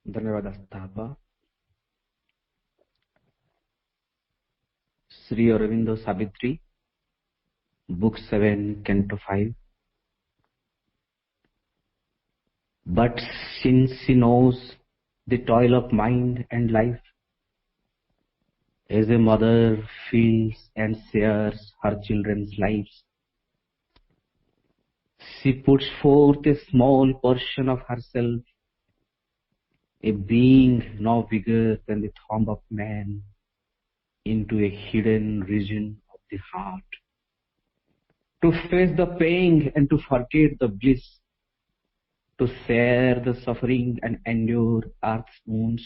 धन्यवाद अस्थापा। Shri Arvind Savitri, Book 7, Canto 5. But since she knows the toil of mind and life, as a mother feels and shares her children's lives, she puts forth a small portion of herself, a being no bigger than the thumb of man, into a hidden region of the heart, to face the pain and to forget the bliss, to share the suffering and endure earth's wounds,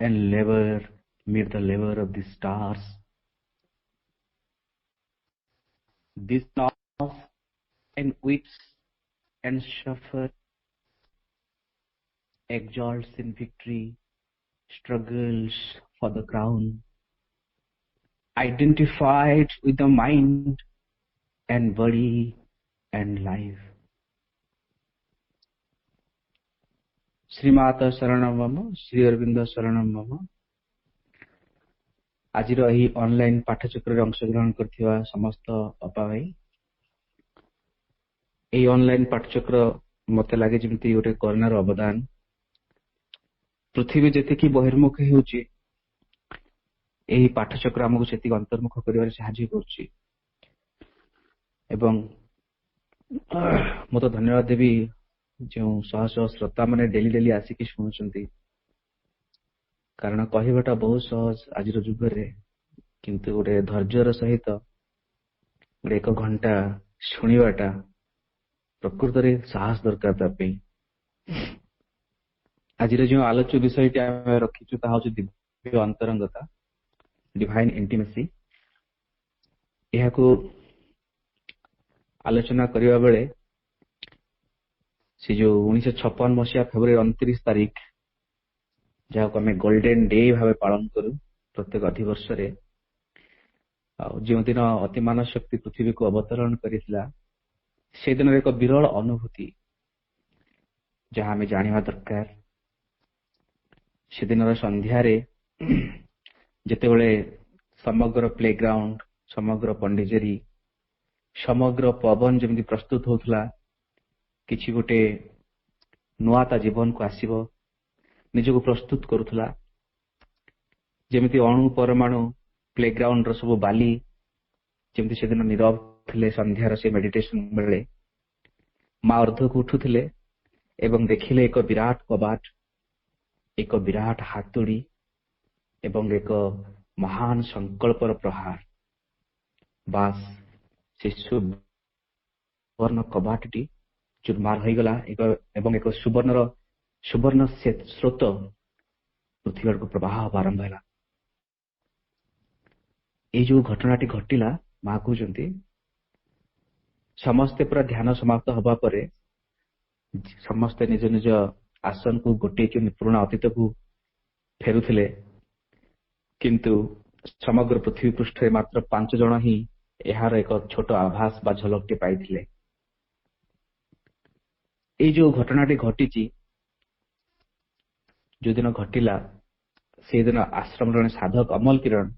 and labor meet the labor of the stars. This loss and weeps and suffer, exalts in victory, struggles for the crown, identified with the mind and body and life. श्रीमाता शरणम मम, श्री अरविंद शरणम मम। आज online पाठचक्र अंशग्रहण कर समस्त अपा भाई, ये ऑनलाइन पाठचक्र मत लगे जमी गोटे कोरोनार अवदान। पृथ्वी जी बहिर्मुख होची, यही पाठचक्र आमको से अंतर्मुख कर साहाय्य कर। मु तो धन्यवाद देवी जो शह शह श्रोता मैंने डेली डेली आसिक शुणुंट, कारण कहवाटा बहुत सहज आज जुगे, किंतु गोटे धैर्यर सहित गोटे 1 घंटा शुणवाटा प्रकृत में साहस दरकार। आज जो आलोच्य विषय रखीचु दिव्य अंतरंगता, डिवाइन इंटीमेसी। यह आलोचना करने बेले से जो 1956 मसीहा फेब्रुआरी 29 तारीख, जहाँ आम गोल्डेन डे भाव पालन करूँ प्रत्येक अधिवर्ष जो दिन अतिमान शक्ति पृथ्वी को अवतरण करिथिला, से दिन एक विरल अनुभूति जहाँ आम जाना दरकार। से दिन संध्यारे जेतेबेले समग्र प्लेग्राउंड, समग्र पंडिचेरी, समग्र पवन जमी प्रस्तुत होता, किसी गोटे नुआ ता जीवन को आसीबो निजको प्रस्तुत करुथला, जेमिति अणु परमाणु प्लेग्राउंड रो सब बाली जेमिति से दिन नीरव थिले। संध्यार से मेडिटेशन बेले माँ अर्ध को उठुथिले एवं देखिले एक विराट कबाट, एक विराट हातुड़ी एवं एक महान संकल्पर प्रहार। बास से सुवर्ण कबाटटी चुरमार हो गला एवं एक सुवर्ण स्रोत पृथ्वी को प्रवाह आरंभ है। ये जो घटनाटी घटिला, माँ कहते समस्ते पूरा ध्यान समाप्त हवा परे समस्ते निज निज आसन को गोटे पुराना अतीत को फेरुथिले, किंतु समग्र पृथ्वी पृष्ठ मात्र 5 जन ही यार एक छोट आभास बा झलकटे पाइथिले। ये जो घटनाटी घटी, जो दिन घटिला से दिन आश्रम जड़े साधक अमल किरण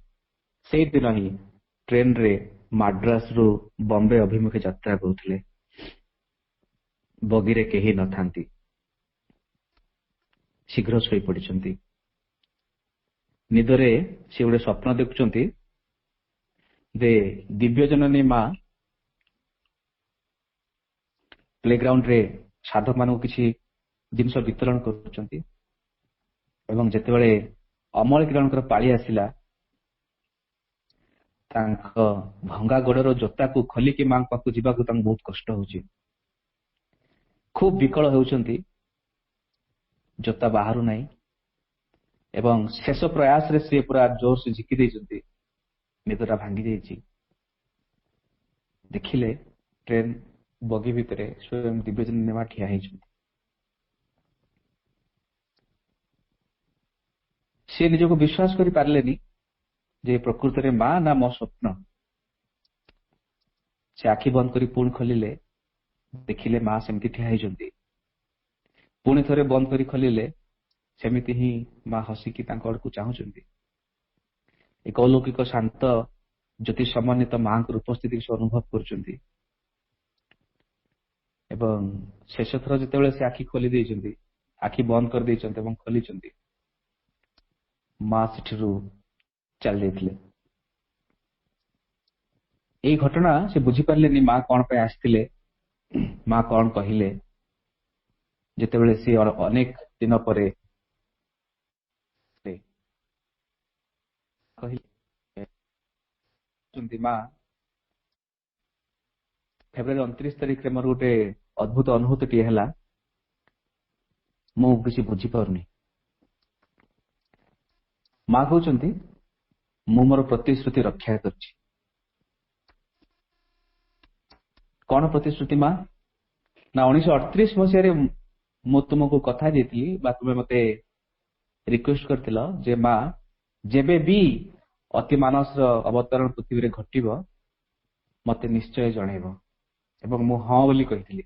से दिन ही ट्रेन रे मद्रास रु बॉम्बे अभिमुखे यात्रा करुथिले। बगी रे केही न थांती, शीघ्र शोई पड़िछंती। निदरे से गोटे स्वप्न देखुचंती जे दिव्य जननी माँ प्लेग्राउंड रे साधक मान किसी जिनस वितरण करुचंती एवं जेतेबेले अमल किरणकर पाली आसिला, भंगा गोड़र जोता को खोलिकी माँ पाखु जीवाकु बहुत कष्ट होची। खूब विकल होउचंती, जोता बाहरु नहीं एवं शेष प्रयास रे से पूरा जोर से झिकी देइचंती। निदरा भांगी जाइची। देखिले ट्रेन बगी भितरे स्वयं दिव्यजन नेमा ठिया होइचंती। से निजको विश्वास करि पारलेनी जे प्रकृत में माँ ना मो स्वप्न। से आखि बंद करी पुण खोलिले, ଦେଖିଲେ ମା ସେମିତି ଠିଆ ହେଇଛନ୍ତି। ପୁଣି ଥରେ ବନ୍ଦ କରି ଖୋଲିଲେ ସେମିତି ହିଁ ମା ହସିକି ତାଙ୍କ ଆଡକୁ ଚାହୁଁଛନ୍ତି। ଏକ ଅଲୌକିକ ଶାନ୍ତ ଜ୍ୟୋତି ସମନ୍ୱିତ ମାଙ୍କର ଉପସ୍ଥିତିକୁ ସେ ଅନୁଭବ କରୁଛନ୍ତି। ଏବଂ ଶେଷ ଥର ଯେତେବେଳେ ସେ ଆଖି ଖୋଲି ଦେଇଛନ୍ତି, ଆଖି ବନ୍ଦ କରିଦେଇଛନ୍ତି ଏବଂ ଖୋଲିଛନ୍ତି, ମା ସେଠିରୁ ଚାଲି ଯାଇଥିଲେ। ଏଇ ଘଟଣା ସେ ବୁଝିପାରିଲେନି ମା କଣ ପାଇଁ ଆସିଥିଲେ, ମା କଣ କହିଲେ। ଯେତେବେଳେ ସେ ଅନେକ ଦିନ ପରେ କହିଲେ, ମା ଫେବୃଆରୀ 29 ତାରିଖରେ ମୋର ଗୋଟେ ଅଦ୍ଭୁତ ଅନୁଭୂତିଟିଏ ହେଲା, ମୁଁ କିଛି ବୁଝିପାରୁନି। ମା କହୁଛନ୍ତି, ମୁଁ ମୋର ପ୍ରତିଶ୍ରୁତି ରକ୍ଷା କରିଛି। କଣ ପ୍ରତିଶ୍ରୁତି ମା? ନା 1938 ମସିହାରେ ମୁଁ ତୁମକୁ କଥା ଦେଇଥିଲି ବା ତୁମେ ମତେ ରିକ୍ୱେଷ୍ଟ କରିଥିଲ ଯେ ମା ଯେବେ ବି ଅତି ମାନସର ଅବତରଣ ପୃଥିବୀରେ ଘଟିବ ମତେ ନିଶ୍ଚୟ ଜଣେଇବ। ଏବଂ ମୁଁ ହଁ ବୋଲି କହିଥିଲି।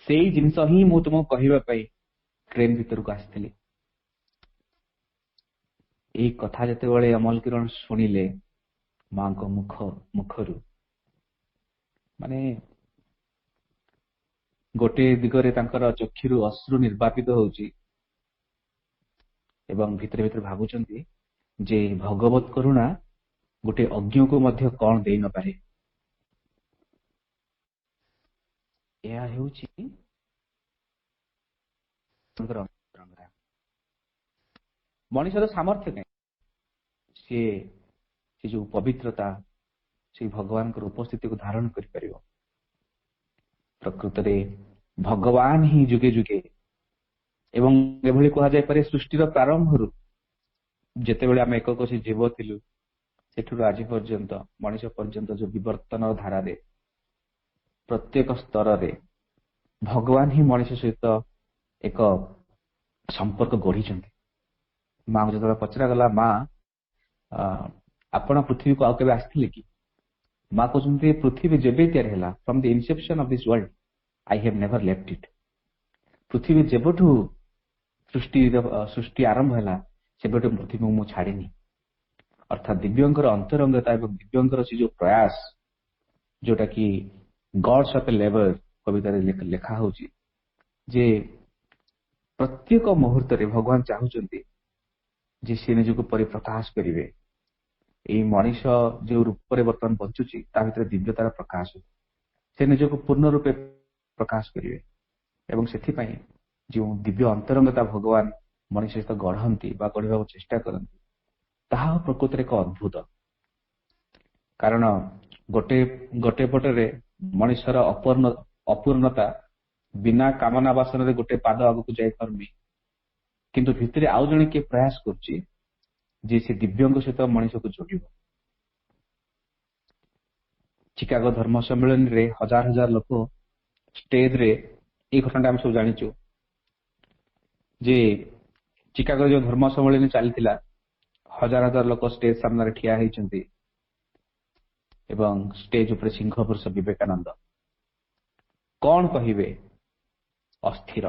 ସେଇ ଜିନିଷ ହିଁ ମୁଁ ତୁମକୁ କହିବା ପାଇଁ ଟ୍ରେନ ଭିତରକୁ ଆସିଥିଲି। ଏଇ କଥା ଯେତେବେଳେ ଅମଲ କିରଣ ଶୁଣିଲେ ମାଙ୍କ ମୁଖରୁ ମାନେ ଗୋଟିଏ ଦିଗରେ ତାଙ୍କର ଚକ୍ଷୁରୁ ଅଶ୍ରୁ ନିର୍ବାପିତ ହଉଛି ଏବଂ ଭିତରେ ଭିତରେ ଭାବୁଛନ୍ତି ଯେ ଭଗବତ କରୁଣା ଗୋଟେ ଅଜ୍ଞକୁ ମଧ୍ୟ କଣ ଦେଇ ନପାରେ। ଏହା ହେଉଛି ମଣିଷର ସାମର୍ଥ୍ୟ ନାହିଁ। ସେ ଯୋଉ ପବିତ୍ରତା ସେଇ ଭଗବାନଙ୍କର ଉପସ୍ଥିତିକୁ ଧାରଣ କରିପାରିବ। ପ୍ରକୃତରେ ଭଗବାନ ହିଁ ଯୁଗେ ଯୁଗେ ଏବଂ ଏଭଳି କୁହାଯାଇପାରେ ସୃଷ୍ଟିର ପ୍ରାରମ୍ଭରୁ ଯେତେବେଳେ ଆମେ ଏକକୋଷୀ ଜୀବ ଥିଲୁ ସେଠୁ ଆଜି ପର୍ଯ୍ୟନ୍ତ ମଣିଷ ପର୍ଯ୍ୟନ୍ତ ଯୋଉ ବିବର୍ତ୍ତନ ଧାରାରେ ପ୍ରତ୍ୟେକ ସ୍ତରରେ ଭଗବାନ ହିଁ ମଣିଷ ସହିତ ଏକ ସମ୍ପର୍କ ଗଢିଛନ୍ତି। ମାଙ୍କୁ ଯେତେବେଳେ ପଚରାଗଲା ମା ଆପଣ ପୃଥିବୀକୁ ଆଉ କେବେ ଆସିଥିଲେ କି? ମା କହୁଛନ୍ତି ପୃଥିବୀ ଯେବେ ତିଆରି ହେଲା from the inception of this world I have never left it. ପୃଥିବୀ ଯେବେଠୁ ସୃଷ୍ଟି ଆରମ୍ଭ ହେଲା ସେବେଠୁ ପୃଥିବୀକୁ ମୁଁ ଛାଡ଼ିନି। ଅର୍ଥାତ୍ ଦିବ୍ୟଙ୍କର ଅନ୍ତରଙ୍ଗତା ଏବଂ ଦିବ୍ୟଙ୍କର ସେ ଯୋଉ ପ୍ରୟାସ ଯୋଉଟା କି ଗଡ୍ସ ଅଫ ଏ ଲେବର କବିତାରେ ଲେଖା ହଉଛି ଯେ ପ୍ରତ୍ୟେକ ମୁହୂର୍ତ୍ତରେ ଭଗବାନ ଚାହୁଁଛନ୍ତି ଯେ ସେ ନିଜକୁ ପରିପ୍ରକାଶ କରିବେ। ଏଇ ମଣିଷ ଯୋଉ ରୂପରେ ବର୍ତ୍ତମାନ ବଞ୍ଚୁଛି ତା ଭିତରେ ଦିବ୍ୟତାର ପ୍ରକାଶ, ସେ ନିଜକୁ ପୂର୍ଣ୍ଣ ରୂପେ ପ୍ରକାଶ କରିବେ। ଏବଂ ସେଥିପାଇଁ ଯେଉଁ ଦିବ୍ୟ ଅନ୍ତରଙ୍ଗତା ଭଗବାନ ମଣିଷ ସହିତ ଗଢନ୍ତି ବା ଗଢିବାକୁ ଚେଷ୍ଟା କରନ୍ତି ତାହା ପ୍ରକୃତରେ ଏକ ଅଦ୍ଭୁତ। କାରଣ ଗୋଟେ ପଟରେ ମଣିଷର ଅପୂର୍ଣ୍ଣତା ବିନା କାମନା ବାସନରେ ଗୋଟେ ପାଦ ଆଗକୁ ଯାଇପାରୁନି, କିନ୍ତୁ ଭିତରେ ଆଉ ଜଣେ କିଏ ପ୍ରୟାସ କରୁଛି ଯେ ସେ ଦିବ୍ୟଙ୍କ ସହିତ ମଣିଷକୁ ଯୋଡ଼ିବ। ଚିକାଗୋ ଧର୍ମ ସମ୍ମିଳନୀରେ ହଜାର ହଜାର ଲୋକ ଷ୍ଟେଜରେ, ଏଇ ଘଟଣାଟା ଆମେ ସବୁ ଜାଣିଛୁ ଯେ ଚିକାଗୋ ଯୋଉ ଧର୍ମ ସମ୍ମିଳନୀ ଚାଲିଥିଲା ହଜାର ହଜାର ଲୋକ ଷ୍ଟେଜ ସାମ୍ନାରେ ଠିଆ ହେଇଛନ୍ତି ଏବଂ ଷ୍ଟେଜ ଉପରେ ସିଂହ ପୁରୁଷ ବିବେକାନନ୍ଦ କଣ କହିବେ? ଅସ୍ଥିର।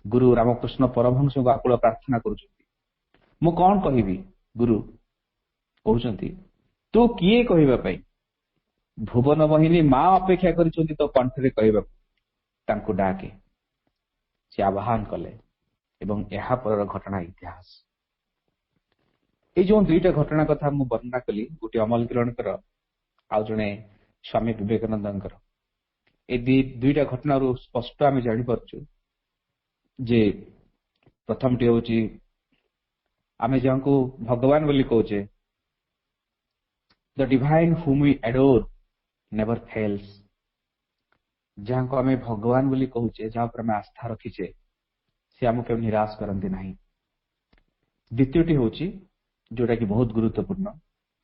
ଗୁରୁ ରାମକୃଷ୍ଣ ପରମହଂସଙ୍କୁ ଆକୁଳ ପ୍ରାର୍ଥନା କରୁଛନ୍ତି, ମୁଁ କଣ କହିବି? ଗୁରୁ କହୁଛନ୍ତି, ତୁ କିଏ କହିବା ପାଇଁ? ଭୁବନ ମୋହିନୀ ମା ଅପେକ୍ଷା କରିଛନ୍ତି ତୋ କଣ୍ଠରେ କହିବାକୁ, ତାଙ୍କୁ ଡାକେ। ସେ ଆହ୍ୱାନ କଲେ ଏବଂ ଏହା ପରର ଘଟଣା ଇତିହାସ। ଏଇ ଯୋଉ ଦୁଇଟା ଘଟଣା କଥା ମୁଁ ବର୍ଣ୍ଣନା କଲି, ଗୋଟିଏ ଅମଲ କିରଣଙ୍କର ଆଉ ଜଣେ ସ୍ୱାମୀ ବିବେକାନନ୍ଦଙ୍କର, এই ଦୁଇଟା ଘଟଣାରୁ ସ୍ପଷ୍ଟ ଆମେ ଜାଣିପାରୁଛୁ ଯେ ପ୍ରଥମଟି ହଉଛି ଆମେ ଯାହାଙ୍କୁ ଭଗବାନ ବୋଲି କହୁଛେ, ଦ ଡିଭାଇନ ହୁମ୍ ୱି ଆଡୋର ନେଭର ଫେଲ୍ସ, ଯାହାଙ୍କୁ ଆମେ ଭଗବାନ ବୋଲି କହୁଛେ, ଯାହା ଉପରେ ଆମେ ଆସ୍ଥା ରଖିଛେ, ସେ ଆମକୁ କେବେ ନିରାଶ କରନ୍ତି ନାହିଁ। ଦ୍ୱିତୀୟଟି ହଉଛି ଯୋଉଟା କି ବହୁତ ଗୁରୁତ୍ୱପୂର୍ଣ୍ଣ,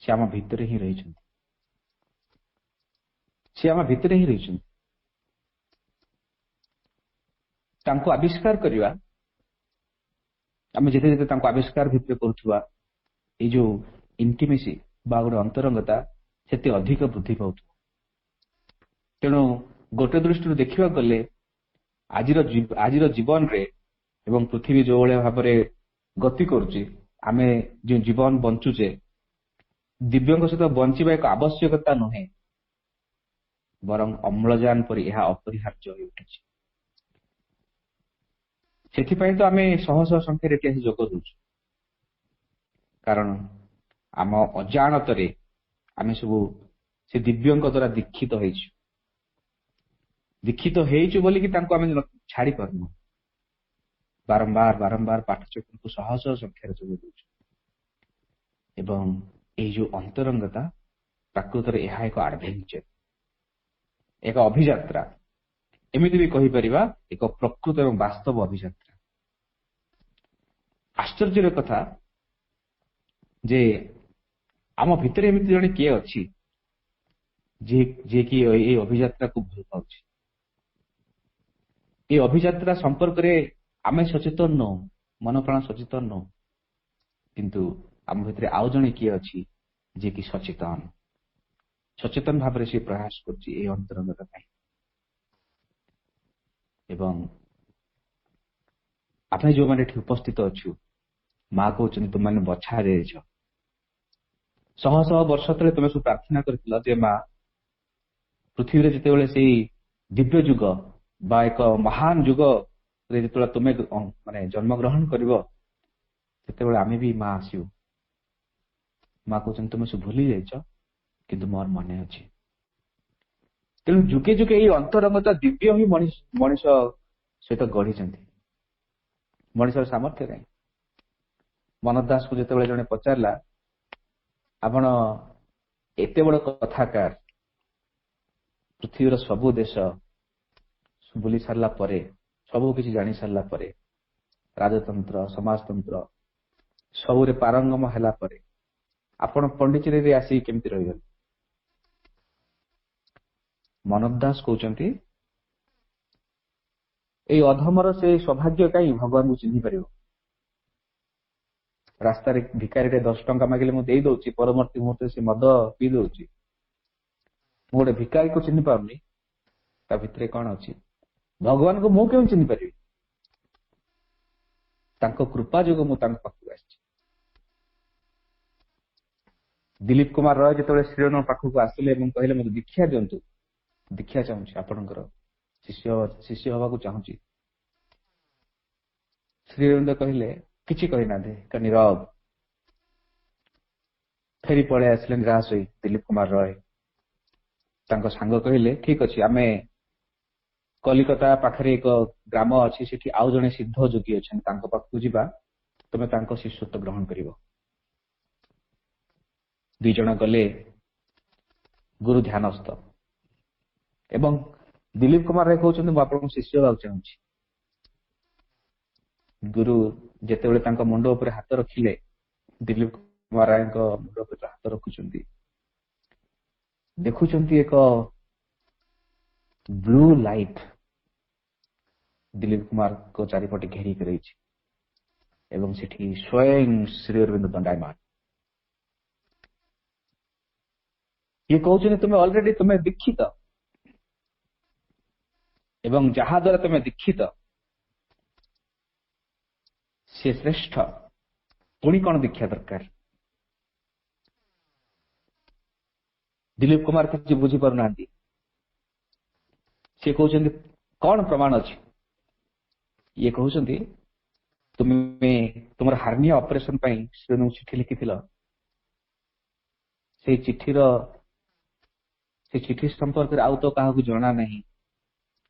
ସେ ଆମ ଭିତରେ ହିଁ ରହିଛନ୍ତି। ସେ ଆମ ଭିତରେ ହିଁ ରହିଛନ୍ତି। ତାଙ୍କୁ ଆବିଷ୍କାର କରିବା, ଆମେ ଯେତେ ଯେତେ ତାଙ୍କୁ ଆବିଷ୍କାର ଭିତରେ କରୁଥିବା ଏଇ ଯୋଉ ଇଣ୍ଟିମେସି ବା ଗୋଟେ ଅନ୍ତରଙ୍ଗତା ସେତେ ଅଧିକ ବୃଦ୍ଧି ପାଉଥିବ। ତେଣୁ गोटे दृष्टि देखा गले आजिर जीवन रे एवं पृथ्वी जो भाया भाव में गति करुचे आमे जो जीवन बंचुचे दिव्यों सहित बंचवा एक आवश्यकता नुहे बरं अम्लजान पर यह अपरिहार्य हो उठिଛି ସେଥିପାଇଁ ତ ଆମେ ଶହ ଶହ ସଂଖ୍ୟାରେ ଏଠି ଆସି ଯୋଗ ଦଉଛୁ କାରଣ ଆମ ଅଜାଣତରେ ଆମେ ସବୁ ସେ ଦିବ୍ୟଙ୍କ ଦ୍ୱାରା ଦୀକ୍ଷିତ ହେଇଛୁ ବୋଲିକି ତାଙ୍କୁ ଆମେ ଛାଡି ପାରୁନୁ ବାରମ୍ବାର ପାଠ ଚକ୍ରକୁ ଶହ ଶହ ସଂଖ୍ୟାରେ ଯୋଗ ଦଉଛୁ ଏବଂ ଏଇ ଯୋଉ ଅନ୍ତରଙ୍ଗତା ପ୍ରକୃତରେ ଏହା ଏକ ଆଡଭେଞ୍ଚର ଏକ ଅଭିଯାତ୍ରା ଏମିତି ବି କହିପାରିବା ଏକ ପ୍ରକୃତ ଏବଂ ବାସ୍ତବ ଅଭିଯାତ୍ରା ଆଶ୍ଚର୍ଯ୍ୟର କଥା ଯେ ଆମ ଭିତରେ ଏମିତି ଜଣେ କିଏ ଅଛି ଯିଏକି ଏଇ ଅଭିଯାତ୍ରାକୁ ଭଲ ପାଉଛି ଏଇ ଅଭିଯାତ୍ରା ସମ୍ପର୍କରେ ଆମେ ସଚେତନ ନଉ ମନ ପ୍ରାଣ ସଚେତନ ନଉ କିନ୍ତୁ ଆମ ଭିତରେ ଆଉ ଜଣେ କିଏ ଅଛି ଯିଏକି ସଚେତନ ଭାବରେ ସେ ପ୍ରୟାସ କରୁଛି ଏଇ ଅନ୍ତରଙ୍ଗତା ପାଇଁ ଏବଂ ଆମେ ଯୋଉମାନେ ଏଠି ଉପସ୍ଥିତ ଅଛୁ ମା କହୁଛନ୍ତି ତୁମମାନେ ବଛା ଯାଇଛ ଶହ ଶହ ବର୍ଷ ତଳେ ତୁମେ ସବୁ ପ୍ରାର୍ଥନା କରିଥିଲ ଯେ ମା ପୃଥିବୀରେ ଯେତେବେଳେ ସେଇ ଦିବ୍ୟ ଯୁଗ ବା ଏକ ମହାନ ଯୁଗରେ ଯେତେବେଳେ ତୁମେ ମାନେ ଜନ୍ମଗ୍ରହଣ କରିବ ସେତେବେଳେ ଆମେ ବି ମା ଆସିବୁ ମା କହୁଛନ୍ତି ତୁମେ ସବୁ ଭୁଲି ଯାଇଛ କିନ୍ତୁ ମୋର ମନେ ଅଛି ତେଣୁ ଯୁଗେ ଯୁଗେ ଏଇ ଅନ୍ତରଙ୍ଗତା ଦିବ୍ୟ ହିଁ ମଣିଷ ସହିତ ଗଢିଛନ୍ତି ମଣିଷର ସାମର୍ଥ୍ୟ ନାହିଁ ମନୋଜ ଦାସକୁ ଯେତେବେଳେ ଜଣେ ପଚାରିଲା ଆପଣ ଏତେ ବଡ କଥାକାର ପୃଥିବୀର ସବୁ ଦେଶ ବୁଲି ସାରିଲା ପରେ ସବୁ କିଛି ଜାଣି ସାରିଲା ପରେ ରାଜତନ୍ତ୍ର ସମାଜତନ୍ତ୍ର ସବୁରେ ପାରଙ୍ଗମ ହେଲା ପରେ ଆପଣ ପଣ୍ଡିଚେରୀରେ ଆସିକି କେମିତି ରହିଗଲେ ମନୋଜ ଦାସ କହୁଛନ୍ତି ଏଇ ଅଧମର ସେ ସୌଭାଗ୍ୟ କାହିଁ ଭଗବାନଙ୍କୁ ଚିହ୍ନି ପାରିବ ରାସ୍ତାରେ ଭିକାରୀଟେ 10 ଟଙ୍କା ମାଗିଲେ ମୁଁ ଦେଇ ଦଉଛି ପରବର୍ତ୍ତୀ ମୁହୂର୍ତ୍ତରେ ସେ ମଦ ପିଇ ଦଉଛି ମୁଁ ଗୋଟେ ଭିକାରୀକୁ ଚିହ୍ନି ପାରୁନି ତା ଭିତରେ କଣ ଅଛି ଭଗବାନଙ୍କୁ ମୁଁ କେମିତି ଚିହ୍ନି ପାରିବି ତାଙ୍କ କୃପା ଯୋଗୁଁ ମୁଁ ତାଙ୍କ ପାଖକୁ ଆସିଛି ଦିଲ୍ଲୀପ କୁମାର ରୟ ଯେତେବେଳେ ଶ୍ରୀଅରବିନ୍ଦଙ୍କ ପାଖକୁ ଆସିଲେ ଏବଂ କହିଲେ ମୋତେ ଦୀକ୍ଷା ଦିଅନ୍ତୁ ଦୀକ୍ଷା ଚାହୁଁଛି ଆପଣଙ୍କର ଶିଷ୍ୟ ହବାକୁ ଚାହୁଁଛି ଶ୍ରୀଅରବିନ୍ଦ କହିଲେ କିଛି କହିନାହାନ୍ତି ନିରବ ଫେରି ପଳେଇ ଆସିଲେ ନିରାଶ ହୋଇ ଦିଲ୍ଲୀପ କୁମାର ରୟ ତାଙ୍କ ସାଙ୍ଗ କହିଲେ ଠିକ ଅଛି ଆମେ କଲିକତା ପାଖରେ ଏକ ଗ୍ରାମ ଅଛି ସେଠି ଆଉ ଜଣେ ସିଦ୍ଧ ଯୋଗୀ ଅଛନ୍ତି ତାଙ୍କ ପାଖକୁ ଯିବା ତମେ ତାଙ୍କ ଶିଷ୍ୟତ୍ୱ ଗ୍ରହଣ କରିବ ଦୁଇ ଜଣ ଗଲେ ଗୁରୁ ଧ୍ୟାନସ୍ଥ ଏବଂ ଦିଲ୍ଲୀପ କୁମାର ରାୟ କହୁଛନ୍ତି ମୁଁ ଆପଣଙ୍କୁ ଶିଷ୍ୟ ହେବାକୁ ଚାହୁଁଛି ଗୁରୁ ଯେତେବେଳେ ତାଙ୍କ ମୁଣ୍ଡ ଉପରେ ହାତ ରଖିଲେ ଦିଲ୍ଲୀପ କୁମାର ରାୟଙ୍କ ମୁଣ୍ଡ ଉପରେ ହାତ ରଖୁଛନ୍ତି ଦେଖୁଛନ୍ତି ଏକ ବ୍ଲୁ ଲାଇଟ ଦିଲ୍ଲୀପ କୁମାରଙ୍କ ଚାରିପଟେ ଘେରିକି ରହିଛି ଏବଂ ସେଠି ସ୍ୱୟଂ ଶ୍ରୀଅରବିନ୍ଦ ଦଣ୍ଡାୟମାନ ଇଏ କହୁଛନ୍ତି ତୁମେ ଦୀକ୍ଷିତ ଏବଂ ଯାହା ଦ୍ୱାରା ତୁମେ ଦୀକ୍ଷିତ ସେ ଶ୍ରେଷ୍ଠ ପୁଣି କଣ ଦୀକ୍ଷା ଦରକାର ଦିଲ୍ଲୀପ କୁମାର କିଛି ବୁଝିପାରୁନାହାନ୍ତି ସେ କହୁଛନ୍ତି କଣ ପ୍ରମାଣ ଅଛି ଇଏ କହୁଛନ୍ତି ତୁମେ ତୁମର ହାର୍ନିଆ ଅପରେସନ ପାଇଁ ଶ୍ରୀଅରବିନ୍ଦଙ୍କୁ ଚିଠି ଲେଖିଥିଲ ସେ ଚିଠି ସମ୍ପର୍କରେ ଆଉ ତ କାହାକୁ ଜଣା ନାହିଁ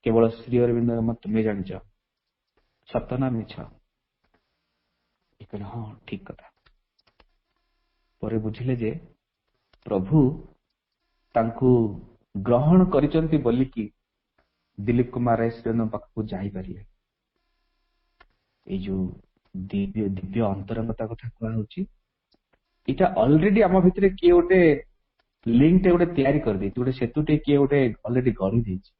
କେବଳ ଶ୍ରୀଅରବିନ୍ଦ ତୁମେ ଜାଣିଛ ସତ ନା ମିଛ କହିଲେ ହଁ ଠିକ କଥା ପରେ ବୁଝିଲେ ଯେ ପ୍ରଭୁ ତାଙ୍କୁ ଗ୍ରହଣ କରିଛନ୍ତି ବୋଲିକି ଦିଲ୍ଲୀପ କୁମାର ରାୟ ଶ୍ରୀଅରବିନ୍ଦଙ୍କ ପାଖକୁ ଯାଇପାରିଲେ ଏଇ ଯୋଉ ଦିବ୍ୟ ଅନ୍ତରଙ୍ଗତା କଥା କୁହାଯାଉଛି ଏଇଟା ଅଲରେଡି ଆମ ଭିତରେ କିଏ ଗୋଟେ ଲିଙ୍କଟେ ଗୋଟେ ତିଆରି କରିଦେଇଛି ଗୋଟେ ସେତୁଟେ କିଏ ଗୋଟେ ଅଲରେଡି ଗଢି ଦେଇଛି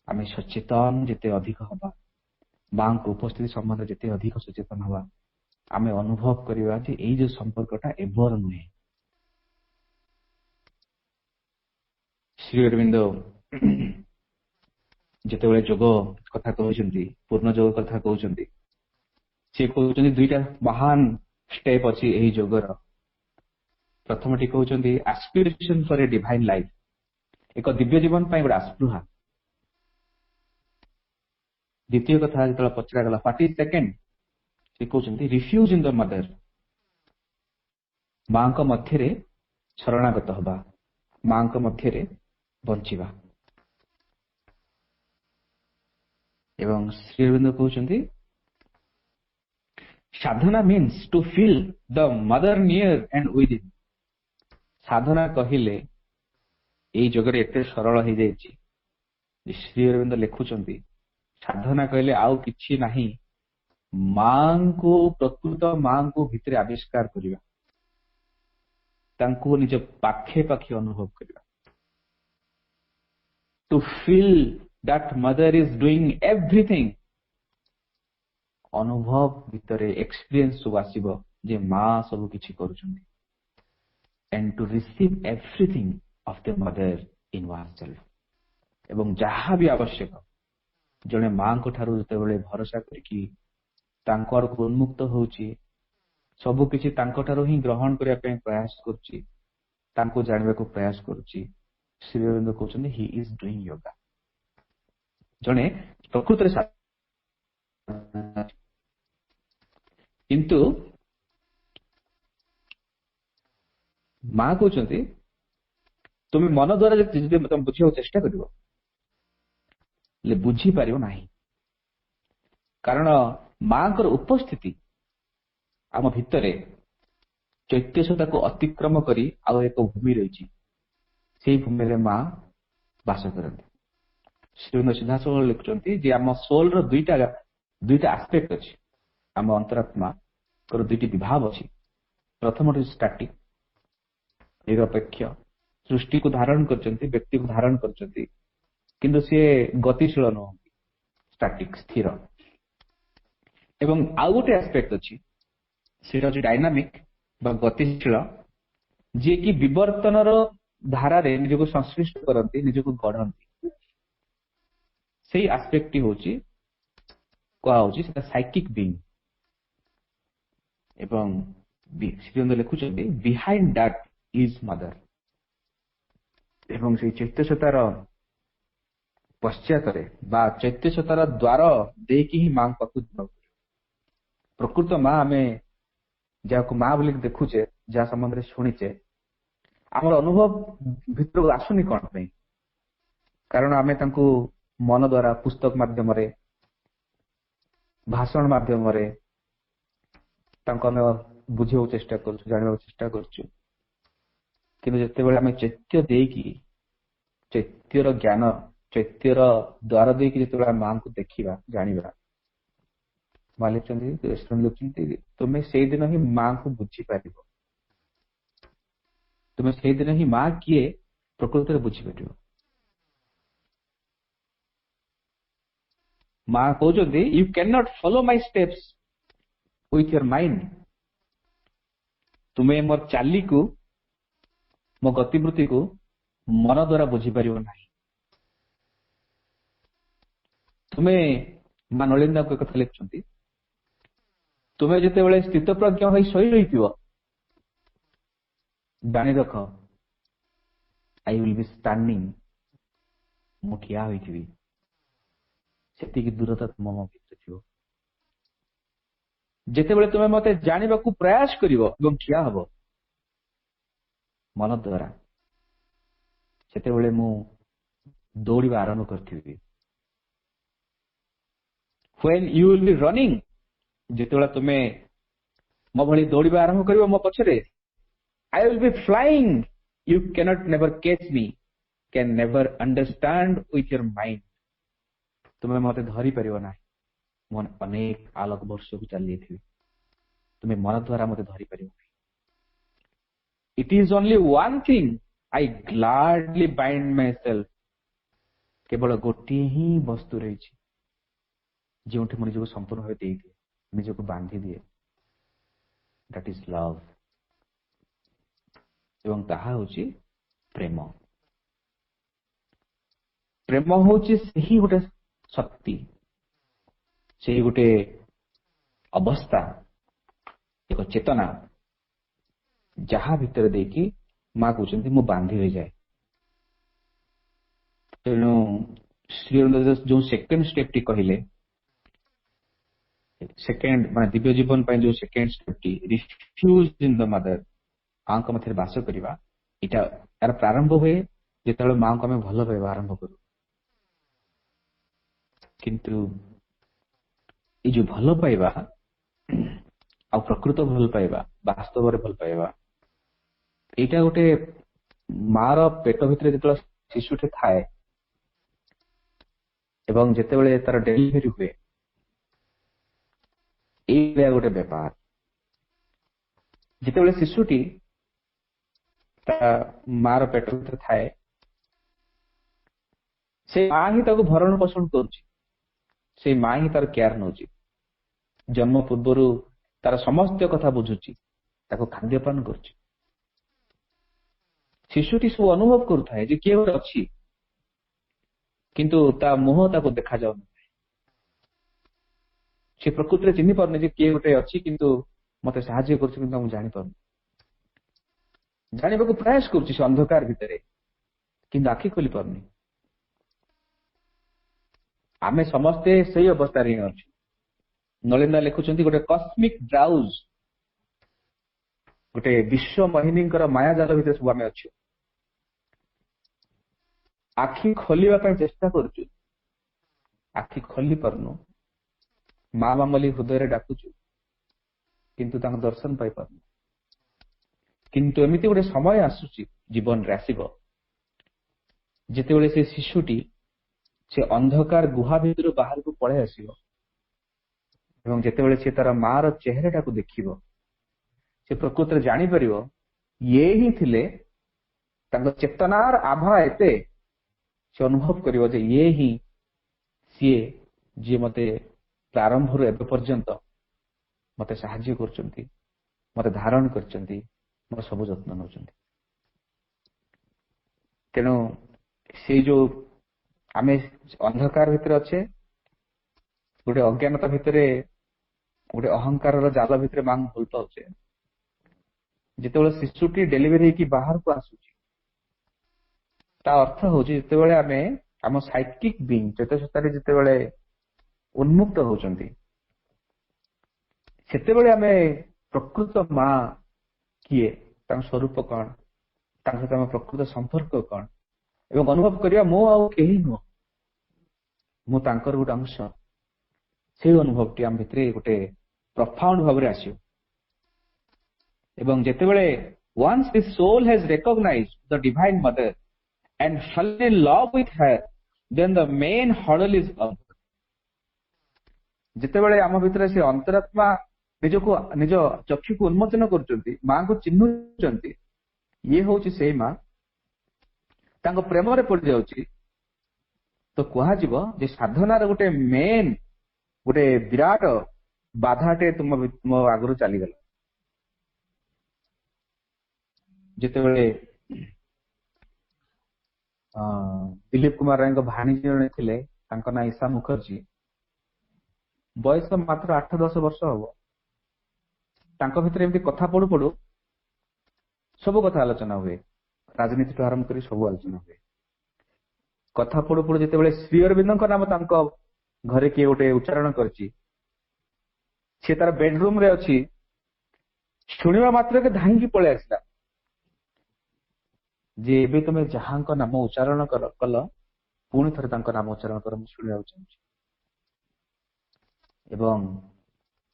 ଆମେ ସଚେତନ ଯେତେ ଅଧିକ ହବା ମାଙ୍କ ଉପସ୍ଥିତି ସମ୍ବନ୍ଧରେ ଯେତେ ଅଧିକ ସଚେତନ ହବା ଆମେ ଅନୁଭବ କରିବା ଯେ ଏଇ ଯୋଉ ସମ୍ପର୍କଟା ଏଭର ନୁହେଁ ଶ୍ରୀଅରବିନ୍ଦ ଯେତେବେଳେ ଯୋଗ କଥା କହୁଛନ୍ତି, ପୂର୍ଣ୍ଣ ଯୋଗ କଥା କହୁଛନ୍ତି, ସେ କହୁଛନ୍ତି ଦୁଇଟା ମହାନ ଷ୍ଟେପ ଅଛି ଏହି ଯୋଗର। ପ୍ରଥମଟି କହୁଛନ୍ତି ଆସ୍ପିରେସନ ଫର ଏ ଡିଭାଇନ ଲାଇଫ, ଏକ ଦିବ୍ୟ ଜୀବନ ପାଇଁ ଗୋଟେ ଆସ୍ପୃହା। ଦ୍ୱିତୀୟ କଥା ଯେତେବେଳେ ପଚରାଗଲା ହ୍ୱାଟ ଇଜ ସେକେଣ୍ଡ, ସେ କହୁଛନ୍ତି ରିଫ୍ୟୁଜ ଇନ ଦ ମଦର, ମାଙ୍କ ମଧ୍ୟରେ ଶରଣାଗତ ହବା, ମାଙ୍କ ମଧ୍ୟରେ ବଞ୍ଚିବା। ଏବଂ ଶ୍ରୀ ଅରବିନ୍ଦ କହୁଛନ୍ତି ସାଧନା means to feel the Mother near and within. ସାଧନା କହିଲେ ଏଇ ଯୋଗରେ ଏତେ ସରଳ ହେଇଯାଇଛି, ଶ୍ରୀ ଅରବିନ୍ଦ ଲେଖୁଛନ୍ତି ସାଧନା କହିଲେ ଆଉ କିଛି ନାହିଁ, ମାଙ୍କୁ, ପ୍ରକୃତ ମାଙ୍କୁ ଭିତରେ ଆବିଷ୍କାର କରିବା, ତାଙ୍କୁ ନିଜ ପାଖେ ପାଖେ ଅନୁଭବ କରିବା। To feel that mother is doing everything, ଅନୁଭବ ଭିତରେ ଏକ୍ସପିରିଏନ୍ସ ସବୁ ଆସିବ ଯେ ମା ସବୁ କିଛି କରୁଛନ୍ତି। and to receive everything of the mother in oneself, ଏବଂ ଯାହା ବି ଆବଶ୍ୟକ ଜଣେ ମାଙ୍କ ଠାରୁ ଯେତେବେଳେ ଭରସା କରିକି ତାଙ୍କ ଆଡକୁ ଉନ୍ମୁକ୍ତ ହଉଛି, ସବୁ କିଛି ତାଙ୍କ ଠାରୁ ହିଁ ଗ୍ରହଣ କରିବା ପାଇଁ ପ୍ରୟାସ କରୁଛି, ତାଙ୍କୁ ଜାଣିବାକୁ ପ୍ରୟାସ କରୁଛି, ଶ୍ରୀ ଅରବିନ୍ଦ କହୁଛନ୍ତି ହି ଇଜ ଡୁଇଂ ୟୋଗା। ଜଣେ ପ୍ରକୃତରେ କିନ୍ତୁ ମା କହୁଛନ୍ତି ତୁମେ ମନ ଦ୍ୱାରା ଯଦି ତମେ ବୁଝିବାକୁ ଚେଷ୍ଟା କରିବ ହେଲେ ବୁଝିପାରିବ ନାହିଁ, କାରଣ ମାଙ୍କର ଉପସ୍ଥିତି ଆମ ଭିତରେ ଚୈତ୍ୟସତାକୁ ଅତିକ୍ରମ କରି ଆଉ ଏକ ଭୂମି ରହିଛି, ସେଇ ଭୂମିରେ ମା ବାସ କରନ୍ତି। ଶ୍ରୀଅରବିନ୍ଦ ସିଧାସଳଖ ଲେଖୁଛନ୍ତି ଯେ ଆମ ସୋଲର ଦୁଇଟା ଆସ୍ପେକ୍ଟ ଅଛି, ଆମ ଅନ୍ତରାତ୍ମାଙ୍କର ଦୁଇଟି ବିଭାବ ଅଛି। ପ୍ରଥମଟି ଷ୍ଟାଟିକ, ନିରପେକ୍ଷ, ସୃଷ୍ଟିକୁ ଧାରଣ କରିଛନ୍ତି, ବ୍ୟକ୍ତିକୁ ଧାରଣ କରିଛନ୍ତି, କିନ୍ତୁ ସିଏ ଗତିଶୀଳ ନୁହନ୍ତି, ଷ୍ଟାଟିକ, ସ୍ଥିର। ଏବଂ ଆଉ ଗୋଟେ ଆସ୍ପେକ୍ଟ ଅଛି, ସେଇଟା ହଉଛି ଡାଇନାମିକ ବା ଗତିଶୀଳ, ଯିଏକି ବିବର୍ତ୍ତନର ଧାରାରେ ନିଜକୁ ସଂଶ୍ଳିଷ୍ଟ କରନ୍ତି, ନିଜକୁ ଗଢନ୍ତି। ସେଇ ଆସ୍ପେକ୍ଟଟି ହଉଛି କୁହାହଉଛି ସେଟା ସାଇକିକ ବିଙ୍ଗ। ଏବଂ ଶ୍ରୀଅରବିନ୍ଦ ଲେଖୁଛନ୍ତି ବିହାଇଣ୍ଡ ଦ୍ୟାଟ୍ ଇଜ ମଦର। ଏବଂ ସେଇ ଚୈତ୍ୟସତାର ପଶ୍ଚାତରେ ବା ଚୈତ୍ୟସତାର ଦ୍ୱାର ଦେଇକି ହିଁ ମାଙ୍କ ପାଖକୁ ଯିବାକୁ ପଡିବ। ପ୍ରକୃତ ମା ଆମେ ଯାହାକୁ ମା ବୋଲି ଦେଖୁଛେ, ଯାହା ସମ୍ବନ୍ଧରେ ଶୁଣିଛେ, ଆମର ଅନୁଭବ ଭିତରକୁ ଆସୁନି କଣ ପାଇଁ? କାରଣ ଆମେ ତାଙ୍କୁ ମନ ଦ୍ୱାରା, ପୁସ୍ତକ ମାଧ୍ୟମରେ, ଭାଷଣ ମାଧ୍ୟମରେ ତାଙ୍କୁ ଆମେ ବୁଝିବାକୁ ଚେଷ୍ଟା କରୁଛୁ, ଜାଣିବାକୁ ଚେଷ୍ଟା କରୁଛୁ। କିନ୍ତୁ ଯେତେବେଳେ ଆମେ ଚୈତ୍ୟ ଦେଇକି, ଚୈତ୍ୟର ଜ୍ଞାନ, ଚୈତ୍ୟର ଦ୍ୱାର ଦେଇକି ଯେତେବେଳେ ଆମେ ମାଙ୍କୁ ଦେଖିବା, ଜାଣିବା, ମା ଲେଖୁଛନ୍ତି ତୁମେ ସେଇଦିନ ହିଁ ମାଙ୍କୁ ବୁଝିପାରିବ, ତୁମେ ସେଇଦିନ ହିଁ ମା କିଏ ପ୍ରକୃତରେ ବୁଝିପାରିବ। ମା କହୁଛନ୍ତି you can not follow my steps with your mind. ତୁମେ ମୋର ଚାଲିକୁ, ମୋ ଗତିବୃତ୍ତିକୁ ମନ ଦ୍ୱାରା ବୁଝିପାରିବ ନାହିଁ। ତୁମେ, ମା ନଳିନାକୁ ଏକ କଥା ଲେଖୁଛନ୍ତି, ତୁମେ ଯେତେବେଳେ ସ୍ଥିତପ୍ରଜ୍ଞ ହୋଇ ଶୋଇ ରହିଥିବ, ଜାଣି ରଖ ଆଇ ୱିଲ୍ ବି ଷ୍ଟାଣ୍ଡିଂ, ମୁଁ ଠିଆ ହୋଇଥିବି। ସେତିକି ଦୂରତା ତୁମ ମୋ ଭିତରେ ଥିବ। ଯେତେବେଳେ ତୁମେ ମତେ ଜାଣିବାକୁ ପ୍ରୟାସ କରିବ ଏବଂ ଠିଆ ହବ ମନ ଦ୍ୱାରା, ସେତେବେଳେ ମୁଁ ଦୌଡ଼ିବା ଆରମ୍ଭ କରିଥିବି। when you will be running, ଯେତେବେଳେ ତୁମେ ମୋ ଭଳି ଦୌଡ଼ିବା ଆରମ୍ଭ କରିବ ମୋ ପଛରେ, I will be flying, you cannot never catch me, can never understand with your mind। ତୁମେ ମତେ ଧରି ପାରିବ ନାହିଁ, ମୁଁ ଅନେକ ଆଲୋକ ବର୍ଷକୁ ଚାଲି ଯାଇଥିବି, ତୁମେ ମନ ଦ୍ୱାରା ମତେ ଧରି ପାରିବ ନାହିଁ। It is only one thing I gladly bind myself, କେବଳ ଗୋଟିଏ ହିଁ ବସ୍ତୁ ରହିଛି ଯେଉଁଠି ମୁଁ ନିଜକୁ ସମ୍ପୂର୍ଣ୍ଣ ଭାବେ ଦେଇଦିଏ, ନିଜକୁ ବାନ୍ଧି ଦିଏ, that is love। ଏବଂ ତାହା ହେଉଛି ପ୍ରେମ। ପ୍ରେମ ହଉଛି ସେହି ଗୋଟେ ଶକ୍ତି, ସେହି ଗୋଟେ ଅବସ୍ଥା, ଏକ ଚେତନା ଯାହା ଭିତରେ ଦେଇକି ମା କହୁଛନ୍ତି ମୁଁ ବାନ୍ଧି ହୋଇଯାଏ। ତେଣୁ ଶ୍ରୀ ଅରବିନ୍ଦ ଯୋଉ ସେକେଣ୍ଡ ଷ୍ଟେପ ଟି କହିଲେ, ସେକେଣ୍ଡ ମାନେ ଦିବ୍ୟ ଜୀବନ ପାଇଁ ଯୋଉ ସେକେଣ୍ଡ ଷ୍ଟେପ ଟି ରିଫ୍ୟୁଜ ଇନ ଦ ମଦର, ମାଙ୍କ ମଧ୍ୟରେ ବାସ କରିବା, ଏଇଟା ଏହାର ପ୍ରାରମ୍ଭ ହୁଏ ଯେତେବେଳେ ମାଙ୍କୁ ଆମେ ଭଲ ପାଇବା ଆରମ୍ଭ କରୁ। କିନ୍ତୁ ଏଇ ଯୋଉ ଭଲ ପାଇବା ଆଉ ପ୍ରକୃତ ଭଲ ପାଇବା, ବାସ୍ତବରେ ଭଲ ପାଇବା, ଏଇଟା ଗୋଟେ ମାର ପେଟ ଭିତରେ ଯେତେବେଳେ ଶିଶୁଟେ ଥାଏ ଏବଂ ଯେତେବେଳେ ତାର ଡେଲିଭରି ହୁଏ, ଏଇଭଳିଆ ଗୋଟେ ବ୍ୟାପାର। ଯେତେବେଳେ ଶିଶୁଟି ତା ମାର ପେଟ ଭିତରେ ଥାଏ, ସେ ମା ହିଁ ତାକୁ ଭରଣ ପୋଷଣ କରୁଛି, ସେଇ ମା ହିଁ ତାର କେୟାର ନେଉଛି, ଜନ୍ମ ପୂର୍ବରୁ ତାର ସମସ୍ତ କଥା ବୁଝୁଛି, ତାକୁ ଖାଦ୍ୟପାନ କରୁଛି। ଶିଶୁଟି ସବୁ ଅନୁଭବ କରୁଥାଏ ଯେ କିଏ ଗୋଟେ ଅଛି, କିନ୍ତୁ ତା ମୁହଁ ତାକୁ ଦେଖାଯାଉନଥାଏ। ସେ ପ୍ରକୃତିରେ ଚିହ୍ନି ପାରୁନି ଯେ କିଏ ଗୋଟେ ଅଛି କିନ୍ତୁ ମତେ ସାହାଯ୍ୟ କରୁଛି, କିନ୍ତୁ ମୁଁ ଜାଣିପାରୁନି। ଜାଣିବାକୁ ପ୍ରୟାସ କରୁଛି ସେ ଅନ୍ଧକାର ଭିତରେ, କିନ୍ତୁ ଆଖି ଖୋଲି ପାରୁନି। ଆମେ ସମସ୍ତେ ସେଇ ଅବସ୍ଥାରେ ହିଁ ଅଛୁ। ନଳିନ୍ଦା ଲେଖୁଛନ୍ତି ଗୋଟେ କସ୍ମିକ ଡ୍ରାଉଜ, ଗୋଟେ ବିଶ୍ୱ ମୋହିନୀଙ୍କର ମାୟାଜାଲ ଭିତରେ ସବୁ ଆମେ ଅଛୁ। ଆଖି ଖୋଲିବା ପାଇଁ ଚେଷ୍ଟା କରୁଛୁ, ଆଖି ଖୋଲି ପାରୁନୁ। ମା ମାମଲି ହୃଦୟରେ ଡାକୁଛୁ, କିନ୍ତୁ ତାଙ୍କ ଦର୍ଶନ ପାଇପାରୁନୁ। କିନ୍ତୁ ଏମିତି ଗୋଟେ ସମୟ ଆସୁଛି, ଜୀବନରେ ଆସିବ, ଯେତେବେଳେ ସେ ଶିଶୁଟି ସେ ଅନ୍ଧକାର ଗୁହା ଭିତରୁ ବାହାରକୁ ପଳେଇ ଆସିବ ଏବଂ ଯେତେବେଳେ ସେ ତାର ମାର ଚେହେରାଟାକୁ ଦେଖିବ, ସେ ପ୍ରକୃତରେ ଜାଣିପାରିବ ଇଏ ହିଁ ଥିଲେ। ତାଙ୍କ ଚେତନାର ଆଭା ଏତେ, ସେ ଅନୁଭବ କରିବ ଯେ ଇଏ ହିଁ ସିଏ ଯିଏ ମତେ ପ୍ରାରମ୍ଭରୁ ଏବେ ପର୍ଯ୍ୟନ୍ତ ମତେ ସାହାଯ୍ୟ କରୁଛନ୍ତି, ମତେ ଧାରଣ କରିଛନ୍ତି, ମୋର ସବୁ ଯତ୍ନ ନେଉଛନ୍ତି। ତେଣୁ ସେଇ ଯୋଉ ଆମେ ଅନ୍ଧକାର ଭିତରେ ଅଛେ, ଗୋଟେ ଅଜ୍ଞାନତା ଭିତରେ, ଗୋଟେ ଅହଙ୍କାରର ଜାଲ ଭିତରେ ମାଙ୍କୁ ଭଲ ପାଉଛେ, ଯେତେବେଳେ ଶିଶୁଟି ଡେଲିଭରି ହେଇକି ବାହାରକୁ ଆସୁଛି, ତା ଅର୍ଥ ହଉଛି ଯେତେବେଳେ ଆମେ ଆମ ସାଇକିକ ବିଙ୍ଗ ଚେତସତ୍ତାରେ ଯେତେବେଳେ ଉନ୍ମୁକ୍ତ ହଉଛନ୍ତି, ସେତେବେଳେ ଆମେ ପ୍ରକୃତ ମା କିଏ, ତାଙ୍କ ସ୍ୱରୂପ କଣ, ତାଙ୍କ ସହିତ ଆମ ପ୍ରକୃତ ସମ୍ପର୍କ କଣ, ଏବଂ ଅନୁଭବ କରିବା ମୁଁ ଆଉ କେହି ନୁହଁ, ମୁଁ ତାଙ୍କର ଗୋଟେ ଅଂଶ। ସେଇ ଅନୁଭବଟି ଆମ ଭିତରେ ଗୋଟେ ପ୍ରଫାଉଣ୍ଡ ଭାବରେ ଆସିବ। ଏବଂ ଯେତେବେଳେ once the soul has recognized the divine mother and fallen in love with her, then the main hurdle is up. ଯେତେବେଳେ ଆମ ଭିତରେ ସେ ଅନ୍ତରାତ୍ମା ନିଜକୁ ନିଜ ଚକ୍ଷୁକୁ ଉନ୍ମୋଚନ କରୁଛନ୍ତି, ମାଙ୍କୁ ଚିହ୍ନୁଛନ୍ତି, ଇଏ ହଉଛି ସେଇ ମା, ତାଙ୍କ ପ୍ରେମରେ ପଡିଯାଉଛି, ତ କୁହାଯିବ ଯେ ସାଧନାର ଗୋଟେ ମେନ୍, ଗୋଟେ ବିରାଟ ବାଧାଟେ ତୁମ ଆଗରୁ ଚାଲିଗଲା। ଯେତେବେଳେ ଦିଲ୍ଲୀପ କୁମାର ରାୟଙ୍କ ଭାଣିଜୀ ଜଣେ ଥିଲେ, ତାଙ୍କ ନାଁ ଈଶା ମୁଖର୍ଜୀ, ବୟସ ମାତ୍ର 8-10 ବର୍ଷ ହବ। ତାଙ୍କ ଭିତରେ ଏମିତି କଥା ପଡୁ ପଡୁ ସବୁ କଥା ଆଲୋଚନା ହୁଏ, ରାଜନୀତିଠୁ ଆରମ୍ଭ କରି ସବୁ ଆଲୋଚନା ହୁଏ। କଥା ପଡୁ ପଡୁ ଯେତେବେଳେ ଶ୍ରୀ ଅରବିନ୍ଦଙ୍କ ନାମ ତାଙ୍କ ଘରେ କିଏ ଗୋଟେ ଉଚ୍ଚାରଣ କରିଛି, ସେ ତାର ବେଡରୁମ ରେ ଅଛି, ଶୁଣିବା ମାତ୍ରକେ ଧାଇଁକି ପଳେଇ ଆସିଲା ଯେ ଏବେ ତମେ ଯାହାଙ୍କ ନାମ ଉଚ୍ଚାରଣ କଲ, ପୁଣି ଥରେ ତାଙ୍କ ନାମ ଉଚ୍ଚାରଣ କର, ମୁଁ ଶୁଣିବାକୁ ଚାହୁଁଛି। ଏବଂ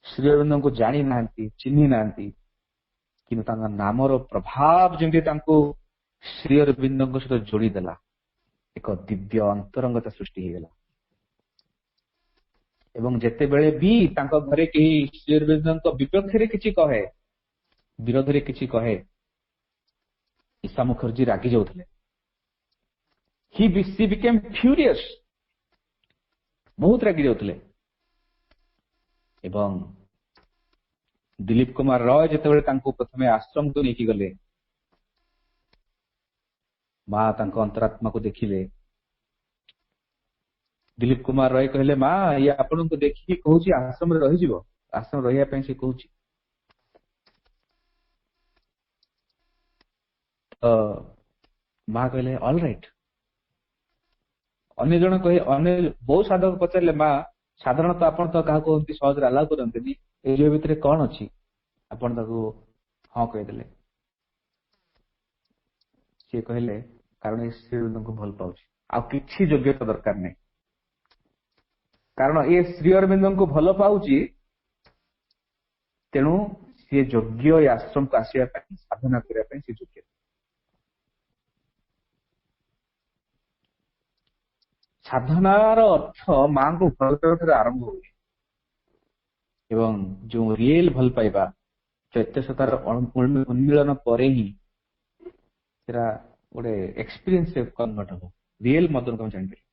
ଶ୍ରୀ ଅରବିନ୍ଦଙ୍କୁ ଜାଣି ନାହାନ୍ତି, ଚିହ୍ନି ନାହାନ୍ତି, କିନ୍ତୁ ତାଙ୍କ ନାମର ପ୍ରଭାବ ଯେମିତି ତାଙ୍କୁ ଶ୍ରୀ ଅରବିନ୍ଦଙ୍କ ସହିତ ଯୋଡ଼ିଦେଲା, ଏକ ଦିବ୍ୟ ଅନ୍ତରଙ୍ଗତା ସୃଷ୍ଟି ହେଇଗଲା। ଏବଂ ଯେତେବେଳେ ବି ତାଙ୍କ ଘରେ କେହି ଶ୍ରୀ ଅରବିନ୍ଦଙ୍କ ବିପକ୍ଷରେ କିଛି କହେ, ବିରୋଧରେ କିଛି କହେ, ଈଶା ମୁଖର୍ଜୀ ରାଗି ଯାଉଥିଲେ। he became furious, ବହୁତ ରାଗି ଯାଉଥିଲେ। ଏବଂ ଦିଲ୍ଲୀପ କୁମାର ରୟ ଯେତେବେଳେ ତାଙ୍କୁ ପ୍ରଥମେ ଆଶ୍ରମକୁ ନେଇକି ଗଲେ, ମା ତାଙ୍କ ଅନ୍ତରାତ୍ମାକୁ ଦେଖିଲେ, ଦିଲ୍ଲୀପ କୁମାର ରୟ କହିଲେ ମା ଇଏ ଆପଣଙ୍କୁ ଦେଖିକି କହୁଛି ଆଶ୍ରମରେ ରହିଯିବ, ଆଶ୍ରମ ରହିବା ପାଇଁ ସେ କହୁଛି। ତ ମା କହିଲେ ଅଲ ରାଇଟ। ଅନ୍ୟ ଜଣ ଅନ୍ୟ ବହୁ ସାଧକ ପଚାରିଲେ ମା ସାଧାରଣତଃ ଆପଣ ତ କାହାକୁ ଏମିତି ସହଜରେ ଆଲାଉ କରନ୍ତିନି, ଏଇ ଯୋଉ ଭିତରେ କଣ ଅଛି ଆପଣ ତାକୁ ହଁ କହିଦେଲେ? ସିଏ କହିଲେ କାରଣ ଏ ଶ୍ରୀ ଅରବିନ୍ଦଙ୍କୁ ଭଲ ପାଉଛି, ଆଉ କିଛି ଯୋଗ୍ୟତା ଦରକାର ନାହିଁ। କାରଣ ଏ ଶ୍ରୀ ଅରବିନ୍ଦଙ୍କୁ ଭଲ ପାଉଛି, ତେଣୁ ସିଏ ଯୋଗ୍ୟ ଏ ଆଶ୍ରମକୁ ଆସିବା ପାଇଁ, ସାଧନା କରିବା ପାଇଁ ସେ ଯୋଗ୍ୟ। ସାଧନାର ଅର୍ଥ ମାଙ୍କୁ ଭଲ ପାଇବା ଠାରୁ ଆରମ୍ଭ ହୁଏ ଏବଂ ଯୋଉ ରିଏଲ ଭଲ ପାଇବା ଚୈତ୍ୟସତାର ଉନ୍ମିଳନ ପରେ ହିଁ ସେଟା ଗୋଟେ ଏକ୍ସପିରିଏନ୍ସ କନଭର୍ଟ ହବ, ରିଏଲ ମଦନକୁ ଆମେ ଜାଣିପାରିବା।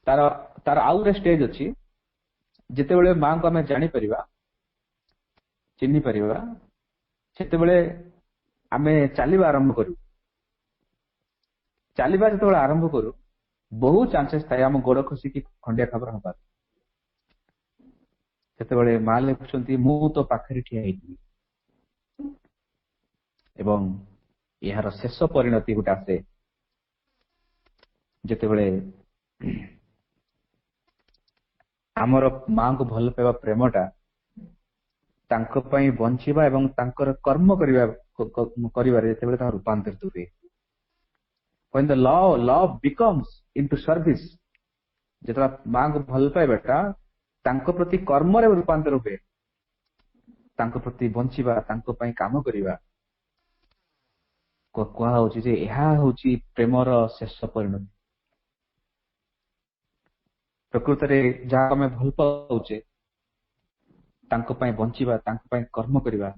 ତାର ତାର ଆଉ ଗୋଟେ ଷ୍ଟେଜ ଅଛି, ଯେତେବେଳେ ମାଙ୍କୁ ଆମେ ଜାଣିପାରିବା, ଚିହ୍ନି ପାରିବା, ସେତେବେଳେ ଆମେ ଚାଲିବା ଆରମ୍ଭ କରୁ। ଚାଲିବା ଯେତେବେଳେ ଆରମ୍ଭ କରୁ ବହୁ ଚାନ୍ସେସ୍ ଥାଏ ଆମ ଗୋଡ ଖସିକି ଖଣ୍ଡିଆ ଖାବର ହବାର। ସେତେବେଳେ ମା ଲେଖୁଛନ୍ତି ମୁଁ ତ ପାଖରେ ଠିଆ ହେଇଥିଲି। ଏବଂ ଏହାର ଶେଷ ପରିଣତି ଗୋଟେ ଆସେ ଯେତେବେଳେ ଆମର ମାଙ୍କୁ ଭଲ ପାଇବା ପ୍ରେମଟା ତାଙ୍କ ପାଇଁ ବଞ୍ଚିବା ଏବଂ ତାଙ୍କର କର୍ମ କରିବାରେ ଯେତେବେଳେ ତାହା ରୂପାନ୍ତରିତ ହୁଏ। When the love becomes into service, ଯେତେବେଳେ ମାଙ୍କୁ ଭଲ ପାଇବାଟା ତାଙ୍କ ପ୍ରତି କର୍ମରେ ରୂପାନ୍ତର ହୁଏ, ତାଙ୍କ ପ୍ରତି ବଞ୍ଚିବା, ତାଙ୍କ ପାଇଁ କାମ କରିବା, କୁହାହଉଛି ଯେ ଏହା ହଉଛି ପ୍ରେମର ଶେଷ ପରିଣତି। ପ୍ରକୃତରେ ଯାହା ଆମେ ଭଲ ପାଉଛେ, ତାଙ୍କ ପାଇଁ ବଞ୍ଚିବା, ତାଙ୍କ ପାଇଁ କର୍ମ କରିବା,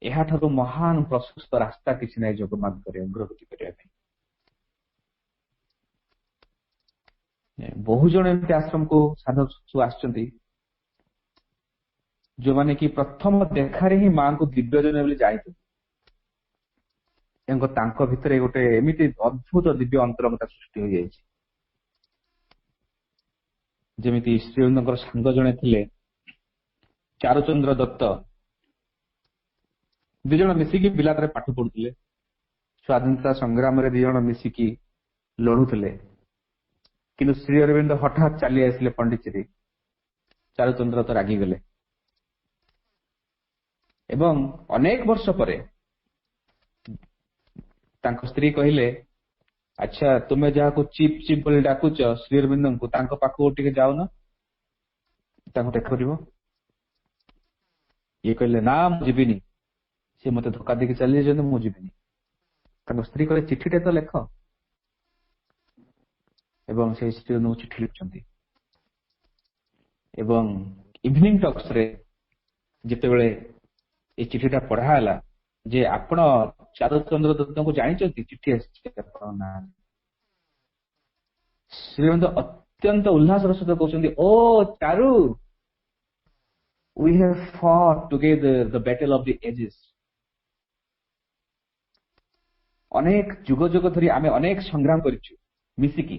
ଏହାଠାରୁ ମହାନ ପ୍ରଶସ୍ତ ରାସ୍ତା କିଛି ନାହିଁ ଜଗନ୍ନାଥଙ୍କର ଅଗ୍ରଗତି କରିବା ପାଇଁ। ବହୁ ଜଣ ଏମିତି ଆଶ୍ରମକୁ ସାଧକ ସବୁ ଆସିଛନ୍ତି ଯୋଉମାନେ କି ପ୍ରଥମ ଦେଖାରେ ହିଁ ମାଙ୍କୁ ଦିବ୍ୟଜନ ବୋଲି ଜାଣିଛନ୍ତି। ତାଙ୍କ ଭିତରେ ଗୋଟେ ଏମିତି ଅଦ୍ଭୁତ ଦିବ୍ୟ ଅନ୍ତରଙ୍ଗତା ସୃଷ୍ଟି ହୋଇଯାଇଛି। ଯେମିତି ଶ୍ରୀ ଅରବିନ୍ଦଙ୍କର ସାଙ୍ଗ ଜଣେ ଥିଲେ ଚାରୁଚନ୍ଦ୍ର ଦତ୍ତ, ଦି ଜଣ ମିଶିକି ବିଲାତରେ ପାଠ ପଢୁଥିଲେ, ସ୍ୱାଧୀନତା ସଂଗ୍ରାମରେ ଦି ଜଣ ମିଶିକି ଲଢୁଥିଲେ। କିନ୍ତୁ ଶ୍ରୀ ଅରବିନ୍ଦ ହଠାତ୍ ଚାଲି ଆସିଲେ ପଣ୍ଡିଚେରୀ, ଚାରୁଚନ୍ଦ୍ର ଦତ୍ତ ରାଗିଗଲେ ଏବଂ ଅନେକ ବର୍ଷ ପରେ ତାଙ୍କ ସ୍ତ୍ରୀ କହିଲେ ଆଚ୍ଛା ତୁମେ ଯାହାକୁ ଚିପ୍ ଚିପ୍ ବୋଲି ଡାକୁଛ ଶ୍ରୀ ଅରବିନ୍ଦଙ୍କୁ, ତାଙ୍କ ପାଖକୁ ଟିକେ ଯାଉନ, ତାଙ୍କୁ ଦେଖା କରିବ। ଇଏ କହିଲେ ନା ମୁଁ ଯିବିନି, ସେ ମତେ ଧୋକା ଦେଇକି ଚାଲି ଯାଇଛନ୍ତି, ମୁଁ ଯିବିନି। ତାଙ୍କ ସ୍ତ୍ରୀ କହିଲେ ଚିଠିଟେ ତ ଲେଖ, ଏବଂ ସେ ଶ୍ରୀ ଅରବିନ୍ଦଙ୍କୁ ଚିଠି ଲେଖୁଛନ୍ତି। ଏବଂ ଇଭିନିଂ ଟକ୍ସରେ ଯେତେବେଳେ এই ଚିଠିଟା ପଢା ହେଲା ଯେ ଆପଣ ଚାରୁଚନ୍ଦ୍ର ଦତ୍ତଙ୍କୁ ଜାଣିଛନ୍ତି, ଚିଠି ଆସିଛି ଆପଣ ନା, ଶ୍ରୀ ଅରବିନ୍ଦ ଅତ୍ୟନ୍ତ ଉଲ୍ଲାସର ସହିତ କହୁଛନ୍ତି ଓ ଚାରୁ, we have fought together the battle of the ages. ଅନେକ ଯୁଗ ଯୁଗ ଧରି ଆମେ ଅନେକ ସଂଗ୍ରାମ କରିଛୁ ମିଶିକି,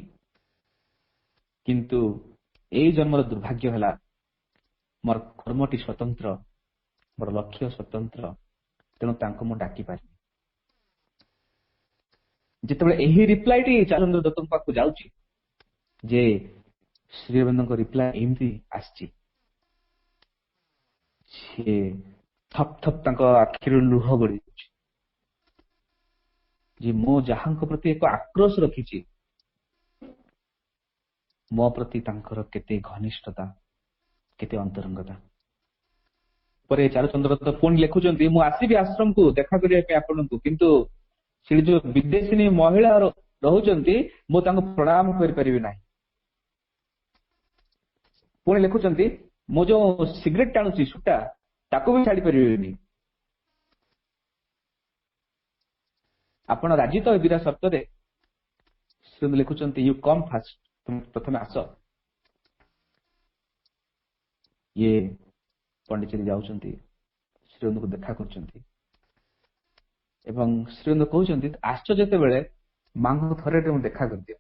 କିନ୍ତୁ ଏଇ ଜନ୍ମର ଦୁର୍ଭାଗ୍ୟ ହେଲା ମୋର କର୍ମଟି ସ୍ୱତନ୍ତ୍ର, ମୋର ଲକ୍ଷ୍ୟ ସ୍ୱତନ୍ତ୍ର, ତେଣୁ ତାଙ୍କୁ ମୁଁ ଡାକି ପାରିନି। ଯେତେବେଳେ ଏହି ରିପ୍ଲାଇଟି ଚାରୁଚନ୍ଦ୍ର ଦତ୍ତଙ୍କ ପାଖକୁ ଯାଉଛି ଯେ ଶ୍ରୀ ଅରବିନ୍ଦଙ୍କ ରିପ୍ଲାଇ ଏମିତି ଆସିଛି, ସିଏ ଥପ ଥପ ତାଙ୍କ ଆଖିରୁ ଲୁହ ଗଡିଯାଉଛି ଯେ ମୁଁ ଯାହାଙ୍କ ପ୍ରତି ଏକ ଆକ୍ରୋଶ ରଖିଛି, ମୋ ପ୍ରତି ତାଙ୍କର କେତେ ଘନିଷ୍ଠତା, କେତେ ଅନ୍ତରଙ୍ଗତା। ପରେ ଚାରୁଚନ୍ଦ୍ର ଦତ୍ତ ପୁଣି ଲେଖୁଛନ୍ତି ମୁଁ ଆସିବି ଆଶ୍ରମକୁ ଦେଖା କରିବା ପାଇଁ ଆପଣଙ୍କୁ, କିନ୍ତୁ ସେଠି ଯୋଉ ବିଦେଶୀ ମହିଳା ରହୁଛନ୍ତି ମୁଁ ତାଙ୍କୁ ପ୍ରଣାମ କରିପାରିବି ନାହିଁ। ପୁଣି ଲେଖୁଛନ୍ତି ମୁଁ ଯୋଉ ସିଗାରେଟ ଟାଣୁଛି ସୁଟା, ତାକୁ ବି ଛାଡି ପାରିବିନି। ଆପଣ ରାଜି ତ ବିନା ସର୍ତ୍ତରେ? ସେ ଲେଖୁଛନ୍ତି ୟୁ କମ୍ ଫାଷ୍ଟ, ତୁମେ ପ୍ରଥମେ ଆସ। ଇଏ ପଣ୍ଡିଚେରୀ ଯାଉଛନ୍ତି, ଶ୍ରୀ ଅରବିନ୍ଦଙ୍କୁ ଦେଖା କରୁଛନ୍ତି ଏବଂ ଶ୍ରୀ ଅରବିନ୍ଦ କହୁଛନ୍ତି ଆସିଛ ଯେତେବେଳେ ମାଙ୍କୁ ଥରେ ମୁଁ ଦେଖା କରିଦିଅ।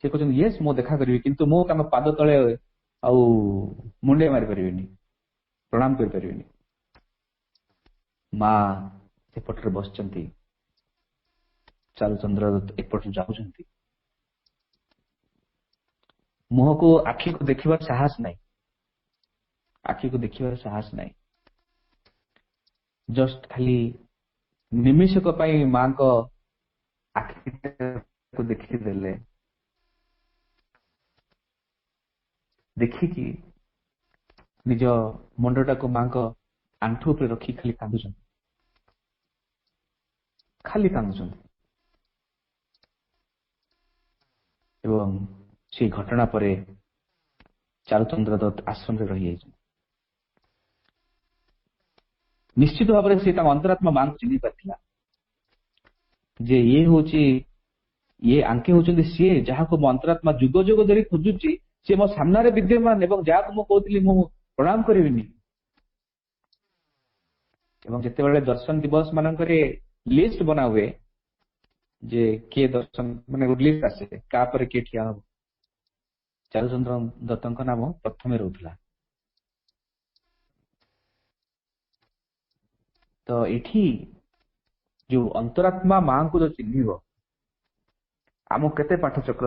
ସେ କହୁଛନ୍ତି ୟେସ୍ ମୁଁ ଦେଖା କରିବି, କିନ୍ତୁ ମୁଁ ତାଙ୍କ ପାଦ ତଳେ ଆଉ ମୁଣ୍ଡିଆ ମାରି ପାରିବିନି, ପ୍ରଣାମ କରିପାରିବିନି। ମା ସେପଟରେ ବସିଛନ୍ତି, ଚାରୁଚନ୍ଦ୍ର ଏପଟରୁ ଯାଉଛନ୍ତି। ମୁହଁକୁ ଆଖିକୁ ଦେଖିବାର ସାହସ ନାହିଁ, ଆଖିକୁ ଦେଖିବାର ସାହସ ନାହିଁ। ଜଷ୍ଟ ଖାଲି ନିମିଷକ ପାଇଁ ମାଙ୍କ ଆଖିକୁ ଦେଖିଦେଲେ, ଦେଖିକି ନିଜ ମୁଣ୍ଡଟାକୁ ମାଙ୍କ ଆଣ୍ଠୁ ଉପରେ ରଖି ଖାଲି କାନ୍ଦୁଛନ୍ତି, ଖାଲି କାନ୍ଦୁଛନ୍ତି। ଏବଂ ସେଇ ଘଟଣା ପରେ ଚାରୁଚନ୍ଦ୍ର ଦତ୍ତ ଆଶ୍ରମରେ ରହିଯାଇଛନ୍ତି। ନିଶ୍ଚିତ ଭାବରେ ସେ ତାଙ୍କ ଅନ୍ତରାତ୍ମା ମାଙ୍କୁ ଚିହ୍ନି ପାରିଥିଲା ଯେ ଇଏ ଆଙ୍କେ ହଉଛନ୍ତି ସିଏ ଯାହାକୁ ମୋ ଅନ୍ତରାତ୍ମା ଯୁଗ ଯୁଗ ଧରି ଖୋଜୁଛି, ସିଏ ମୋ ସାମ୍ନାରେ ବିଦ୍ୟମାନ ଏବଂ ଯାହାକୁ ମୁଁ କହୁଥିଲି ମୁଁ ପ୍ରଣାମ କରିବିନି। ଏବଂ ଯେତେବେଳେ ଦର୍ଶନ ଦିବସ ମାନଙ୍କରେ ଲିଷ୍ଟ ବନା ହୁଏ ଯେ କିଏ ଦର୍ଶନ ମାନେ ଲିଷ୍ଟ ଆସେ କାପରେ କିଏ ଠିଆ ହବ, ଚାରୁଚନ୍ଦ୍ର ଦତ୍ତଙ୍କ ନାମ ପ୍ରଥମେ ରହୁଥିଲା। ତ ଏଠି ଯୋଉ ଅନ୍ତରାତ୍ମା ମାଙ୍କୁ ଯୋଉ ଚିହ୍ନିବ, ଆମକୁ କେତେ ପାଠଚକ୍ର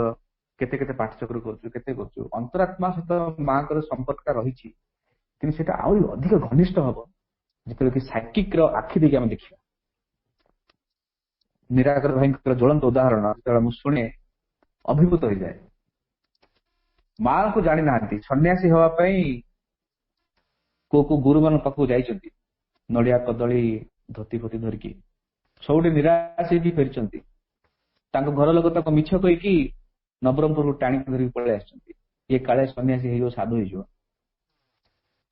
କରୁଛୁ, କେତେ କରୁଛୁ, ଅନ୍ତରାତ୍ମା ସହିତ ମାଙ୍କର ସମ୍ପର୍କ ରହିଛି, କିନ୍ତୁ ସେଟା ଆହୁରି ଅଧିକ ଘନିଷ୍ଠ ହବ ଯେତେବେଳେ କି ସାଇକିକ ର ଆଖି ଦେଇକି ଆମେ ଦେଖିବା। ନିରାକାର ଭାଇଙ୍କର ଜ୍ୱଳନ୍ତ ଉଦାହରଣ ଯେତେବେଳେ ମୁଁ ଶୁଣେ ଅଭିଭୂତ ହେଇଯାଏ। ମାଙ୍କୁ ଜାଣିନାହାନ୍ତି, ସନ୍ନ୍ୟାସୀ ହବା ପାଇଁ କୋଉ ଗୁରୁମାନଙ୍କ ପାଖକୁ ଯାଇଛନ୍ତି, ନଡିଆ କଦଳୀ ଧୋତି ଫୋତି ଧରିକି ସବୁଠି ନିରାଶ ହେଇକି ଫେରିଛନ୍ତି। ତାଙ୍କ ଘର ଲୋକ ତାକୁ ମିଛ କହିକି ନବରଙ୍ଗପୁରକୁ ଟାଣିକି ଧରିକି ପଳେଇ ଆସିଛନ୍ତି, ଇଏ କାଳେ ସନ୍ନ୍ୟାସୀ ହେଇଯିବ, ସାଧୁ ହେଇଯିବ।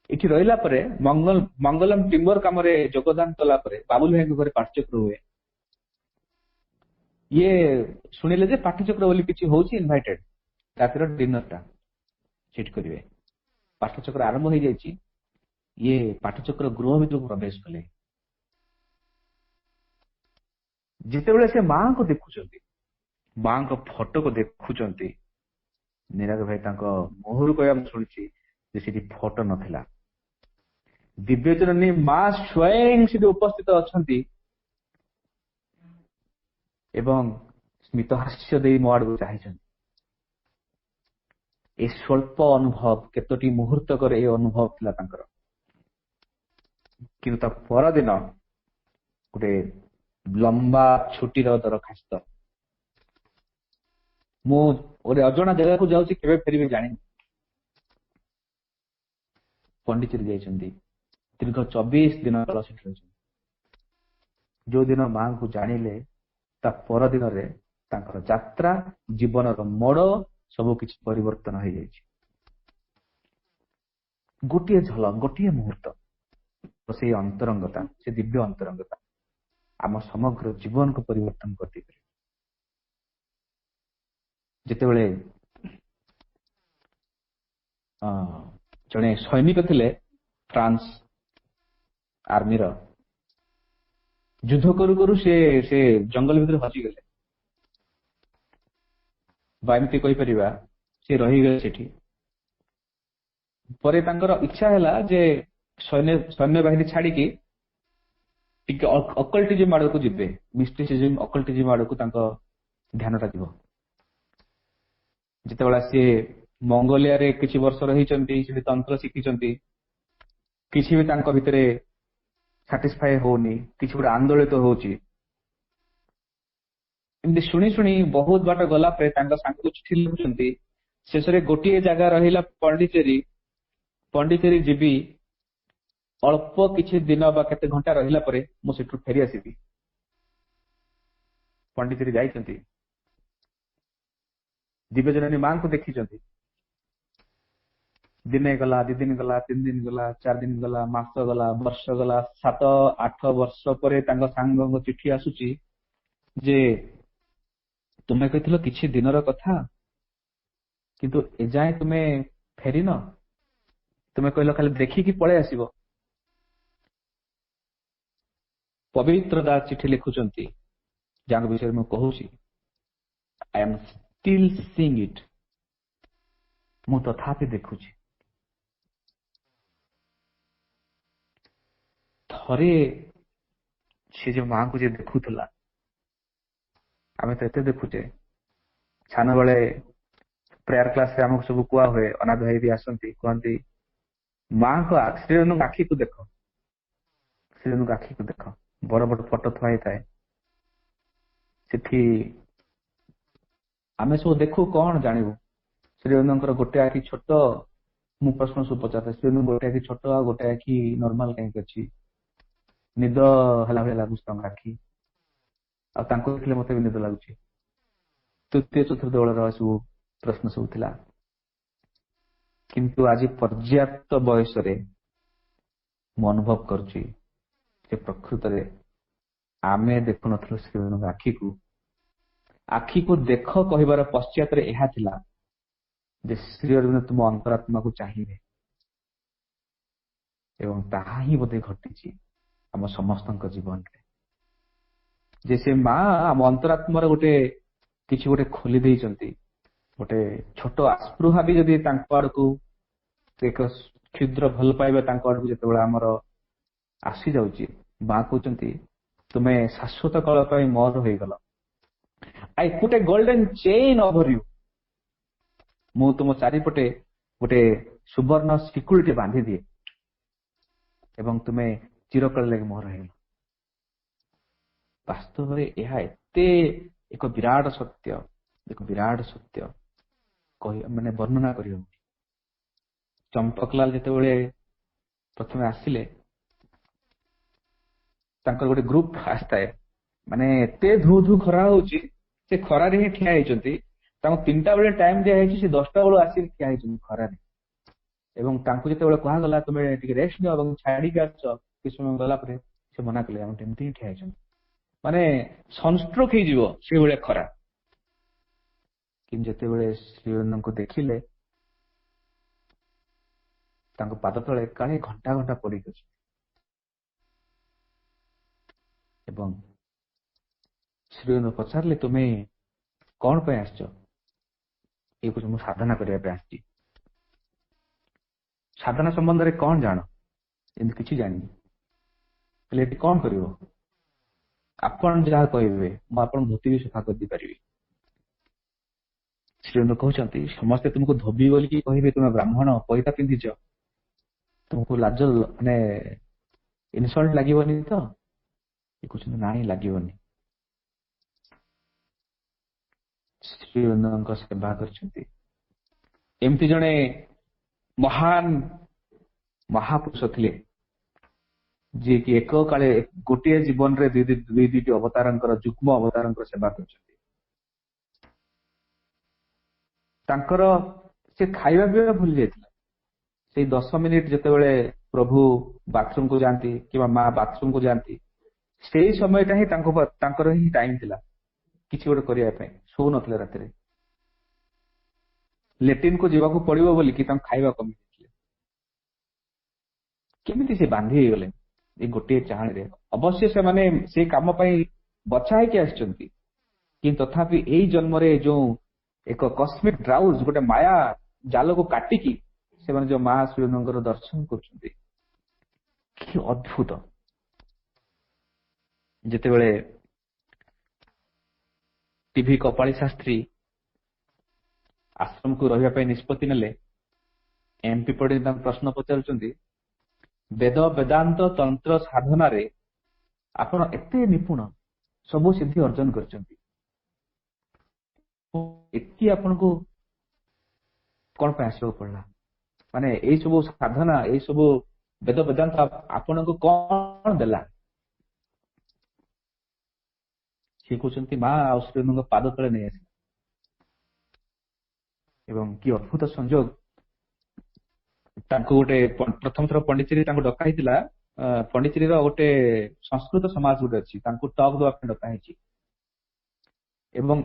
ଏଠି ରହିଲା ପରେ ମଙ୍ଗଲମ ଟିମ୍ବର କାମରେ ଯୋଗଦାନ କଲା ପରେ ବାବୁଲ ଭାଇଙ୍କ ଘରେ ପାଠଚକ୍ର ହୁଏ। ଇଏ ଶୁଣିଲେ ଯେ ପାଠଚକ୍ର ବୋଲି କିଛି ହଉଛି, ଇନଭାଇଟେଡ ରାତିର ଡିନରଟା ସେଠି କରିବେ। ପାଠଚକ୍ର ଆରମ୍ଭ ହେଇଯାଇଛି, ଇଏ ପାଠଚକ୍ର ଗୃହ ଭିତରକୁ ପ୍ରବେଶ କଲେ। ଯେତେବେଳେ ସେ ମାଙ୍କୁ ଦେଖୁଛନ୍ତି, ମାଙ୍କ ଫଟୋକୁ ଦେଖୁଛନ୍ତି, ନିରାଗ ଭାଇ ତାଙ୍କ ମୁହଁରୁ କହିବା ମୁଁ ଶୁଣିଛି ଯେ ସେଠି ଫଟୋ ନଥିଲା। ଦିବ୍ୟଜନନୀ ମା ସ୍ୱୟଂ ସେଠି ଉପସ୍ଥିତ ଅଛନ୍ତି ଏବଂ ସ୍ମିତ ହାସ୍ୟ ଦେଇ ମୋ ଆଡକୁ ଚାହିଁଛନ୍ତି। ଏ ସ୍ୱଳ୍ପ ଅନୁଭବ, କେତୋଟି ମୁହୂର୍ତ୍ତକରେ ଏ ଅନୁଭବ ଥିଲା ତାଙ୍କର। କିନ୍ତୁ ତା ପରଦିନ ଗୋଟେ ଲମ୍ବା ଛୁଟିର ଦରଖାସ୍ତ, ମୁଁ ଗୋଟେ ଅଜଣା ଜାଗାକୁ ଯାଉଛି, କେବେ ଫେରିବି ଜାଣିନି। ପଣ୍ଡିଚେରୀ ଯାଇଛନ୍ତି, ଦୀର୍ଘ 24 ଦିନ କାଳ ସେଠି ରହିଛନ୍ତି। ଯୋଉ ଦିନ ମାଙ୍କୁ ଜାଣିଲେ ତା ପରଦିନରେ ତାଙ୍କର ଯାତ୍ରା, ଜୀବନର ମୋଡ ସବୁ କିଛି ପରିବର୍ତ୍ତନ ହେଇଯାଇଛି। ଗୋଟିଏ ଝଲକ, ଗୋଟିଏ ମୁହୂର୍ତ୍ତ, ସେଇ ଅନ୍ତରଙ୍ଗତା, ସେ ଦିବ୍ୟ ଅନ୍ତରଙ୍ଗତା ଆମ ସମଗ୍ର ଜୀବନକୁ ପରିବର୍ତ୍ତନ କରିଦେଇପାରିବ। ଯେତେବେଳେ ଜଣେ ସୈନିକ ଥିଲେ ଫ୍ରାନ୍ସ ଆର୍ମିର, ଯୁଦ୍ଧ କରୁ କରୁ ସେ ଜଙ୍ଗଲ ଭିତରେ ହଜିଗଲେ, ବା ଏମିତି କହିପାରିବା ସେ ରହିଗଲେ ସେଠି। ପରେ ତାଙ୍କର ଇଚ୍ଛା ହେଲା ଯେ ସୈନ୍ୟ ବାହିନୀ ଛାଡିକି ଟିକେ ଅକଲ୍ଟିଜିମ ଆଡକୁ ଯିବେ, ମିଷ୍ଟିସିଜିମ, ଅକଲ୍ଟିଜିମ ଆଡକୁ ତାଙ୍କ ଧ୍ୟାନଟା ଯିବ। ଯେତେବେଳେ ସିଏ ମଙ୍ଗୋଲିଆରେ କିଛି ବର୍ଷ ରହିଛନ୍ତି, ସେଠି ତନ୍ତ୍ର ଶିଖିଛନ୍ତି, କିଛି ବି ତାଙ୍କ ଭିତରେ ସାଟିସ୍ଫାଏ ହଉନି, କିଛି ଗୋଟେ ଆନ୍ଦୋଳିତ ହଉଛି। ଏମିତି ଶୁଣି ଶୁଣି ବହୁତ ବାଟ ଗଲା ପରେ ତାଙ୍କ ସାଙ୍ଗକୁ ଚିଠି ଲେଖୁଛନ୍ତି, ଶେଷରେ ଗୋଟିଏ ଜାଗା ରହିଲା ପଣ୍ଡିଚେରୀ ଯିବି, ଅଳ୍ପ କିଛି ଦିନ ବା କେତେ ଘଣ୍ଟା ରହିଲା ପରେ ମୁଁ ସେଠୁ ଫେରି ଆସିବି। ପଣ୍ଡିଚେରୀ ଯାଇଛନ୍ତି, ଦିବ୍ୟଜନନୀ ମାଙ୍କୁ ଦେଖିଛନ୍ତି। ଦିନେ ଗଲା, 2 ଦିନ ଗଲା, 3 ଦିନ ଗଲା, 4 ଦିନ ଗଲା, ମାସ ଗଲା, ବର୍ଷ ଗଲା, 7-8 ବର୍ଷ ପରେ ତାଙ୍କ ସାଙ୍ଗଙ୍କ ଚିଠି ଆସୁଛି ଯେ ତୁମେ କହିଥିଲ କିଛି ଦିନର କଥା, କିନ୍ତୁ ଏଯାଏ ତୁମେ ଫେରିନ, ତୁମେ କହିଲ ଖାଲି ଦେଖିକି ପଳେଇ ଆସିବ। ପବିତ୍ର ଦାସ ଚିଠି ଲେଖୁଛନ୍ତି, ଯାହାଙ୍କ ବିଷୟରେ ମୁଁ କହୁଛି, I M still seeing it. ମୁଁ ତଥାପି ଦେଖୁଛି। ଥରେ ସେ ଯୋଉ ମାଙ୍କୁ ଯେ ଦେଖୁଥିଲା, ଆମେ ତ ଏତେ ଦେଖୁଛେ। ସାନ ବେଳେ ପ୍ରେୟାର କ୍ଲାସରେ ଆମକୁ ସବୁ କୁହା ହୁଏ, ଅନାଥ ଭାଇ ବି ଆସନ୍ତି, କୁହନ୍ତି ମାଙ୍କ ଶ୍ରୀରନଙ୍କ ଆଖିକୁ ଦେଖ, ଶ୍ରୀରନଙ୍କ ଆଖିକୁ ଦେଖ। ବଡ ବଡ ଫଟୋ ଥୁଆ ହେଇଥାଏ, ସେଠି ଆମେ ସବୁ ଦେଖୁ, କଣ ଜାଣିବୁ? ଶ୍ରୀରନଙ୍କର ଗୋଟେ ଆଖି ଛୋଟ। ମୁଁ ପ୍ରଶ୍ନ ସବୁ ପଚାରିଥାଏ, ଶ୍ରୀରନଙ୍କ ଗୋଟେ ଆଖି ଛୋଟ ଆଉ ଗୋଟେ ଆଖି ନର୍ମାଲ କାହିଁକି ଅଛି? ନିଦ ହେଲା ଭଳିଆ ଲାଗୁଛି ତାଙ୍କ ଆଖି, ଆଉ ତାଙ୍କୁ ଦେଖିଲେ ମତେ ବି ନିଦ ଲାଗୁଛି। ତୃତୀୟ ଚତୁର୍ଥ ବେଳର ସବୁ ପ୍ରଶ୍ନ ସବୁ ଥିଲା। କିନ୍ତୁ ଆଜି ପର୍ଯ୍ୟାପ୍ତ ବୟସରେ ମୁଁ ଅନୁଭବ କରୁଛି ଯେ ପ୍ରକୃତରେ ଆମେ ଦେଖୁନଥିଲୁ ଶ୍ରୀରନଙ୍କ ଆଖିକୁ। ଆଖିକୁ ଦେଖ କହିବାର ପଶ୍ଚାତରେ ଏହା ଥିଲା ଯେ ଶ୍ରୀଅରବିନ୍ଦ ତୁମ ଅନ୍ତରାତ୍ମାକୁ ଚାହିଁବେ, ଏବଂ ତାହା ହିଁ ବୋଧେ ଘଟିଛି ଆମ ସମସ୍ତଙ୍କ ଜୀବନରେ। ଯେ ସେ ମା ଆମ ଅନ୍ତରାତ୍ମାର କିଛି ଗୋଟେ ଖୋଲି ଦେଇଛନ୍ତି। ଗୋଟେ ଛୋଟ ଆସ୍ପୃହା ବି ଯଦି ତାଙ୍କ ଆଡକୁ, ଏକ କ୍ଷୁଦ୍ର ଭଲ ପାଇବା ତାଙ୍କ ଆଡକୁ ଯେତେବେଳେ ଆମର ଆସି ଯାଉଛି, ମା କହୁଛନ୍ତି ତୁମେ ଶାଶ୍ୱତ କାଳ ପାଇଁ ମୋର ହେଇଗଲ। I put a golden chain over you. ମୁଁ ତୁମ ଚାରିପଟେ ଗୋଟେ ସୁବର୍ଣ୍ଣ ଶିକୁଳିଟେ ବାନ୍ଧି ଦିଏ, ଏବଂ ତୁମେ ଚିରକାଳ ଲାଗି ମୋର ହେଇଗଲ। ବାସ୍ତବରେ ଏହା ଏତେ ଏକ ବିରାଟ ସତ୍ୟ, ମାନେ ବର୍ଣ୍ଣନା କରିହେବ। ଚମ୍ପକଲାଲ ଯେତେବେଳେ ପ୍ରଥମେ ଆସିଲେ, ତାଙ୍କର ଗୋଟେ ଗ୍ରୁପ ଆସିଥାଏ, ମାନେ ଏତେ ଧୁ ଧୁ ଖରା ହଉଛି, ସେ ଖରାରେ ହିଁ ଠିଆ ହେଇଛନ୍ତି। ତାଙ୍କୁ 3ଟା ବେଳେ ଟାଇମ ଦିଆହେଇଛି, ସେ 10ଟା ବେଳୁ ଆସିକି ଠିଆ ହେଇଛନ୍ତି ଖରାରେ। ଏବଂ ତାଙ୍କୁ ଯେତେବେଳେ କୁହାଗଲା ତୁମେ ଟିକେ ରେଷ୍ଟ ନିଅ ଏବଂ ଛାଡିକି ଆସ, କିଛି ସମୟ ଗଲା ପରେ ସେ ମନା କଲେ, ଆମେ ଏମିତି ହିଁ ଠିଆ ହେଇଛନ୍ତି। ମାନେ ସନଷ୍ଟ୍ରୋକ ହେଇଯିବ ସେଇଭଳିଆ ଖରା। କିନ୍ତୁ ଯେତେବେଳେ ଶ୍ରୀଅରବିନ୍ଦଙ୍କୁ ଦେଖିଲେ, ତାଙ୍କ ପାଦ ତଳେ କାଳେ ଘଣ୍ଟା ଘଣ୍ଟା ପଡିକି ଅଛି। ଏବଂ ଶ୍ରୀଅରବିନ୍ଦ ପଚାରିଲେ, ତୁମେ କଣ ପାଇଁ ଆସିଛ? ଏ କହୁଛି, ମୁଁ ସାଧନା କରିବା ପାଇଁ ଆସିଛି। ସାଧନା ସମ୍ବନ୍ଧରେ କଣ ଜାଣ? ଏମିତି କିଛି ଜାଣିନି। ହେଲେ ଏଠି କଣ କରିବ? ଆପଣ ଯାହା କହିବେ, ମୁଁ ଆପଣଙ୍କ ଧୋତି ବି ସଫା କରିଦେଇପାରିବି। ଶ୍ରୀଅରବିନ୍ଦ କହୁଛନ୍ତି, ସମସ୍ତେ ତୁମକୁ ଧୋବି ବୋଲିକି କହିବେ, ତୁମେ ବ୍ରାହ୍ମଣ, ପଇତା ପିନ୍ଧିଛ, ତୁମକୁ ଲାଜ ମାନେ ଇନସଲ୍ଟ ଲାଗିବନି ତ? କହୁଛନ୍ତି ନାଇଁ, ଲାଗିବନି। ଶ୍ରୀଅରବିନ୍ଦଙ୍କ ସେବା କରିଛନ୍ତି। ଏମିତି ଜଣେ ମହାନ ମହାପୁରୁଷ ଥିଲେ, ଯିଏକି ଏକ କାଳେ ଗୋଟିଏ ଜୀବନରେ ଦୁଇଟି ଅବତାରଙ୍କର, ଯୁଗ୍ମ ଅବତାରଙ୍କର ସେବା କରିଛନ୍ତି। ତାଙ୍କର ସେ ଖାଇବା ପିଇବା ଭୁଲି ଯାଇଥିଲା। ସେଇ 10 ମିନିଟ ଯେତେବେଳେ ପ୍ରଭୁ ବାଥରୁମକୁ ଯାଆନ୍ତି କିମ୍ବା ମା ବାଥରୁମକୁ ଯାଆନ୍ତି, ସେଇ ସମୟଟା ହିଁ ତାଙ୍କର ହିଁ ଟାଇମ ଥିଲା କିଛି ଗୋଟେ କରିବା ପାଇଁ। ଶୋଉନଥିଲେ ରାତିରେ, ଲେଟ୍ରିନକୁ ଯିବାକୁ ପଡିବ ବୋଲିକି ତାଙ୍କୁ ଖାଇବା କମି ଯାଇଥିଲେ। କେମିତି ସେ ବାନ୍ଧି ହେଇଗଲେ ଏଇ ଗୋଟିଏ ଚାହାଣୀରେ? ଅବଶ୍ୟ ସେମାନେ ସେଇ କାମ ପାଇଁ ବଛା ହେଇକି ଆସିଛନ୍ତି, କିନ୍ତୁ ତଥାପି ଏଇ ଜନ୍ମରେ ଯୋଉ ଏକ କସ୍ମିକ ଡ୍ରାଉଜ, ଗୋଟେ ମାୟା ଜାଲକୁ କାଟିକି ସେମାନେ ଯୋଉ ମା ଶ୍ରୀଅରବିନ୍ଦଙ୍କର ଦର୍ଶନ କରୁଛନ୍ତି, କି ଅଦ୍ଭୁତ। ଯେତେବେଳେ ଟିଭି କପାଳୀ ଶାସ୍ତ୍ରୀ ଆଶ୍ରମକୁ ରହିବା ପାଇଁ ନିଷ୍ପତ୍ତି ନେଲେ, ଏମପି ପଢି ତାଙ୍କୁ ପ୍ରଶ୍ନ ପଚାରୁଛନ୍ତି, ବେଦ ବେଦାନ୍ତ ତନ୍ତ୍ର ସାଧନାରେ ଆପଣ ଏତେ ନିପୁଣ, ସବୁ ସିଦ୍ଧି ଅର୍ଜନ କରିଛନ୍ତି, ଏଠି ଆପଣଙ୍କୁ କଣ ପାଇଁ ଆସିବାକୁ ପଡିଲା? ମାନେ ଏଇ ସବୁ ସାଧନା, ଏଇ ସବୁ ବେଦ ବେଦାନ୍ତ ଆପଣଙ୍କୁ କଣ ଦେଲା? ସେ କହୁଛନ୍ତି, ମା ଆଉ ଶ୍ରୀଅରବିନ୍ଦଙ୍କ ପାଦ ତଳେ ନେଇ ଆସିଲା। ଏବଂ କି ଅଦ୍ଭୁତ ସଂଯୋଗ, ତାଙ୍କୁ ଗୋଟେ ପ୍ରଥମ ଥର ପଣ୍ଡିଚେରୀ ତାଙ୍କୁ ଡକା ହେଇଥିଲା। ପଣ୍ଡିଚେରୀର ଗୋଟେ ସଂସ୍କୃତ ସମାଜ ଗୋଟେ ଅଛି, ତାଙ୍କୁ ଟକ୍ ଦେବା ପାଇଁ ଡକା ହେଇଛି। ଏବଂ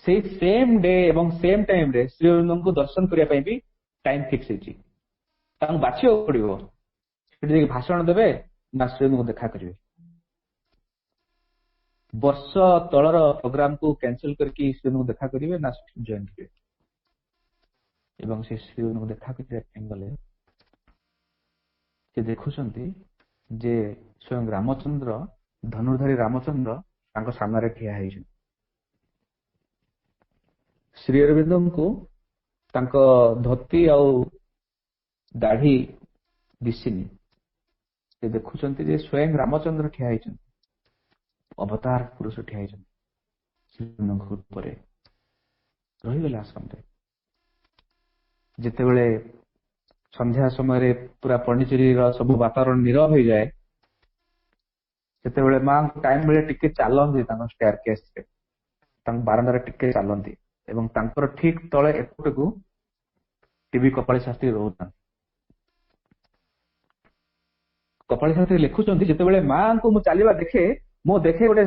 ସେଇ ସେମ ଡେ ଏବଂ ସେମ ଟାଇମରେ ଶ୍ରୀଅରବିନ୍ଦଙ୍କୁ ଦର୍ଶନ କରିବା ପାଇଁ ବି ଟାଇମ ଫିକ୍ସ ହେଇଛି। ତାଙ୍କୁ ବାଛିବାକୁ ପଡିବ, ସେଠି ଯାଇକି ଭାଷଣ ଦେବେ ନା ଶ୍ରୀଅରବିନ୍ଦଙ୍କୁ ଦେଖା କରିବେ। ବର୍ଷ ତଳର ପ୍ରୋଗ୍ରାମ କୁ କ୍ୟାନସଲ କରିକି ଶ୍ରୀମାନଙ୍କୁ ଦେଖା କରିବେ ନା ଜଏନ କରିବେ। ଏବଂ ସେ ଶ୍ରୀମାନଙ୍କୁ ଦେଖା କରିବା ପାଇଁ ଗଲେ ସେ ଦେଖୁଛନ୍ତି ଯେ ସ୍ୱୟଂ ରାମଚନ୍ଦ୍ର, ଧନୁର୍ଧାରୀ ରାମଚନ୍ଦ୍ର ତାଙ୍କ ସାମ୍ନାରେ ଠିଆ ହେଇଛନ୍ତି। ଶ୍ରୀ ଅରବିନ୍ଦଙ୍କୁ ତାଙ୍କ ଧୋତି ଆଉ ଦାଢି ଦିଶିନି। ସେ ଦେଖୁଛନ୍ତି ଯେ ସ୍ୱୟଂ ରାମଚନ୍ଦ୍ର ଠିଆ ହେଇଛନ୍ତି, ଅବତାର ପୁରୁଷ ଠିଆ ହେଇଛନ୍ତି ଶ୍ରୀଅରବିନ୍ଦଙ୍କ ଉପରେ। ରହିଗଲେ ଆଶ୍ରମରେ। ଯେତେବେଳେ ସନ୍ଧ୍ୟା ସମୟରେ ପୁରା ପଣ୍ଡିଚେରୀର ସବୁ ବାତାବରଣ ନୀରବ ହେଇଯାଏ, ସେତେବେଳେ ମାଙ୍କୁ ଟାଇମ ମିଳେ ଟିକେ ଚାଲନ୍ତି ତାଙ୍କ ଷ୍ଟେୟାର କେସରେ, ତାଙ୍କ ବାରଣ୍ଡାରେ ଟିକେ ଚାଲନ୍ତି ଏବଂ ତାଙ୍କର ଠିକ ତଳେ ଏପଟକୁ ଟିଭି କପାଳୀ ଶାସ୍ତ୍ରୀ ରହୁଥାନ୍ତି। କପାଳୀ ଶାସ୍ତ୍ରୀ ଲେଖୁଛନ୍ତି, ଯେତେବେଳେ ମାଙ୍କୁ ମୁଁ ଚାଲିବା ଦେଖେ, ମୁଁ ଦେଖେ ଗୋଟେ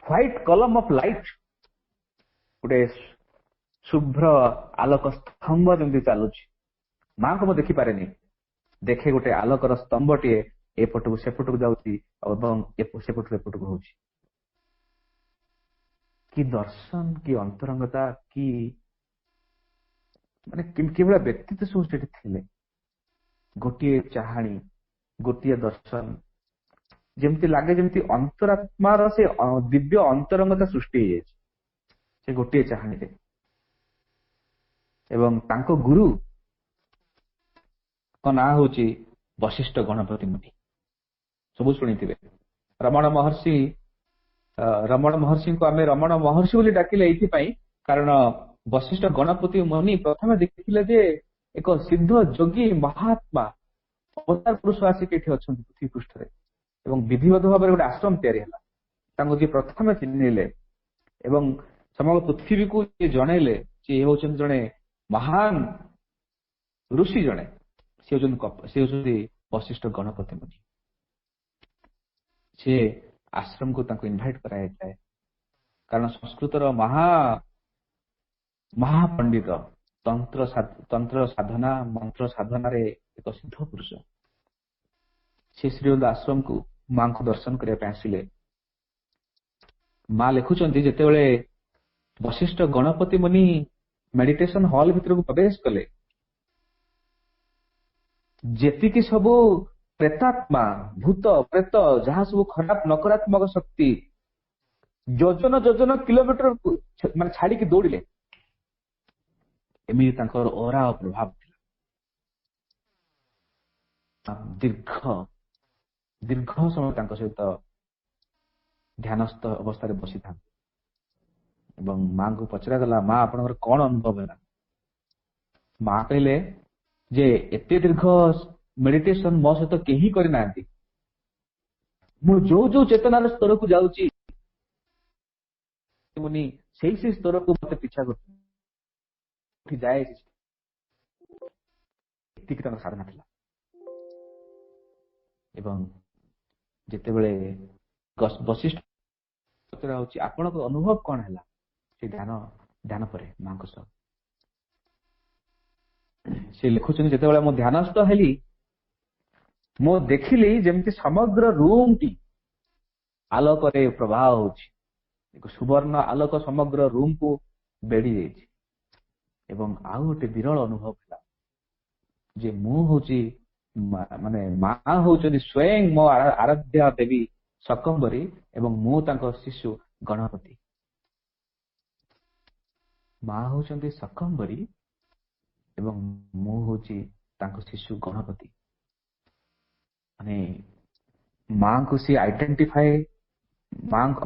ହ୍ୱାଇଟ କଲମ ଅଫ ଲାଇଟ, ଗୋଟେ ଶୁଭ୍ର ଆଲୋକ ସ୍ତମ୍ଭ ଯେମିତି ଚାଲୁଛି। ମାଙ୍କୁ ମୁଁ ଦେଖିପାରେନି, ଦେଖେ ଗୋଟେ ଆଲୋକର ସ୍ତମ୍ଭଟିଏ ଏପଟକୁ ସେପଟକୁ ଯାଉଛି ଏବଂ ସେପଟରୁ ଏପଟକୁ ହଉଛି। କି ଦର୍ଶନ, କି ଅନ୍ତରଙ୍ଗତା, କି ମାନେ କିଭଳିଆ ବ୍ୟକ୍ତିତ୍ୱ ସବୁ ସେଠି ଥିଲେ। ଗୋଟିଏ ଚାହାଣୀ, ଗୋଟିଏ ଦର୍ଶନ, ଯେମିତି ଲାଗେ ଯେମିତି ଅନ୍ତରାତ୍ମାର ସେ ଦିବ୍ୟ ଅନ୍ତରଙ୍ଗତା ସୃଷ୍ଟି ହେଇଯାଇଛି ସେ ଗୋଟିଏ ଚାହାଣୀରେ। ଏବଂ ତାଙ୍କ ଗୁରୁ ନାଁ ହଉଛି ବଶିଷ୍ଠ ଗଣପତି ମୁନି। ସବୁ ଶୁଣିଥିବେ। ରମଣ ମହର୍ଷିଙ୍କୁ ଆମେ ରମଣ ମହର୍ଷି ବୋଲି ଡାକିଲେ ଏଇଥିପାଇଁ, କାରଣ ବଶିଷ୍ଠ ଗଣପତି ମୁନି ପ୍ରଥମେ ଦେଖିଥିଲେ ଯେ ଏକ ସିଦ୍ଧ ଯୋଗୀ ମହାତ୍ମା ଅବତାର ପୁରୁଷ ଆସିକି ଏଠି ଅଛନ୍ତି ପୃଥିବୀ ପୃଷ୍ଠରେ, ଏବଂ ବିଧିବଦ୍ଧ ଭାବରେ ଗୋଟେ ଆଶ୍ରମ ତିଆରି ହେଲା। ତାଙ୍କୁ ଯିଏ ପ୍ରଥମେ ଚିହ୍ନିଲେ ଏବଂ ସମଗ୍ର ପୃଥିବୀକୁ ଯିଏ ଜଣେଇଲେ ଯେ ଇଏ ହଉଛନ୍ତି ଜଣେ ମହାନ ଋଷି, ଜଣେ ସେ ହଉଛନ୍ତି ବଶିଷ୍ଠ ଗଣପତି ମୁନି। ସେ ଆଶ୍ରମକୁ ତାଙ୍କୁ ଇନଭାଇଟ କରାଯାଇଥାଏ, କାରଣ ସଂସ୍କୃତର ମହାପଣ୍ଡିତ, ତନ୍ତ୍ର ସାଧନା, ମନ୍ତ୍ର ସାଧନାରେ ଏକ ସିଦ୍ଧ ପୁରୁଷ। ସେ ଶ୍ରୀଅରବିନ୍ଦ ଆଶ୍ରମକୁ ମାଙ୍କୁ ଦର୍ଶନ କରିବା ପାଇଁ ଆସିଲେ। ମା ଲେଖୁଛନ୍ତି, ଯେତେବେଳେ ବଶିଷ୍ଠ ଗଣପତି ମୁନି ମେଡିଟେସନ ହଲ ଭିତରକୁ ପ୍ରବେଶ କଲେ, ଯେତିକି ସବୁ ପ୍ରେତାତ୍ମା, ଭୂତ ପ୍ରେତ, ଯାହା ସବୁ ଖରାପ ନକାରାତ୍ମକ ଶକ୍ତି ଯୋଜନ ଯୋଜନ କିଲୋମିଟର ମାନେ ଛାଡିକି ଦୌଡ଼ିଲେ। ଏମିତି ତାଙ୍କର ଅରା ଓ ପ୍ରଭାବ ଥିଲା। ଦୀର୍ଘ ସମୟ ତାଙ୍କ ସହିତ ଧ୍ୟାନସ୍ଥ ଅବସ୍ଥାରେ ବସିଥାନ୍ତି ଏବଂ ମାଙ୍କୁ ପଚରାଗଲା, ମା ଆପଣଙ୍କର କଣ ଅନୁଭବ ହେଲା? ମା କହିଲେ ଯେ ଏତେ ଦୀର୍ଘ ମେଡିଟେସନ ମୋ ସହିତ କେହି କରିନାହାନ୍ତି। ମୁଁ ଯୋଉ ଯୋଉ ଚେତନାର ସ୍ତରକୁ ଯାଉଛି ସେଇ ସ୍ତରକୁ ମତେ ପିଛା କରୁଛି ଯାଏ। ଏତିକି ତାଙ୍କ ସାଧନା ଥିଲା। ଏବଂ ଯେତେବେଳେ ବଶିଷ୍ଠ ହଉଛି ଆପଣଙ୍କ ଅନୁଭବ କଣ ହେଲା ସେ ଧ୍ୟାନ ପରେ ମାଙ୍କ ସହ, ସେ ଲେଖୁଛନ୍ତି, ଯେତେବେଳେ ମୁଁ ଧ୍ୟାନସ୍ଥ ହେଲି, ମୁଁ ଦେଖିଲି ଯେମିତି ସମଗ୍ର ରୁମଟି ଆଲୋକରେ ପ୍ରବାହ ହଉଛି। ଏକ ସୁବର୍ଣ୍ଣ ଆଲୋକ ସମଗ୍ର ରୁମକୁ ବେଢି ଯାଇଛି। ଏବଂ ଆଉ ଗୋଟେ ବିରଳ ଅନୁଭବ ହେଲା ଯେ ମୁଁ ହଉଛି ମାନେ ମା ହଉଛନ୍ତି ସ୍ୱୟଂ ମୋ ଆରାଧ୍ୟା ଦେବୀ ଶକମ୍ବରୀ ଏବଂ ମୁଁ ତାଙ୍କ ଶିଶୁ ଗଣପତି। ମା ହଉଛନ୍ତି ଶକମ୍ବରୀ ଏବଂ ମୁଁ ହଉଛି ତାଙ୍କ ଶିଶୁ ଗଣପତି। ମାନେ ମାଙ୍କୁ ସେ ଆଇଡେଣ୍ଟିଫାଏ,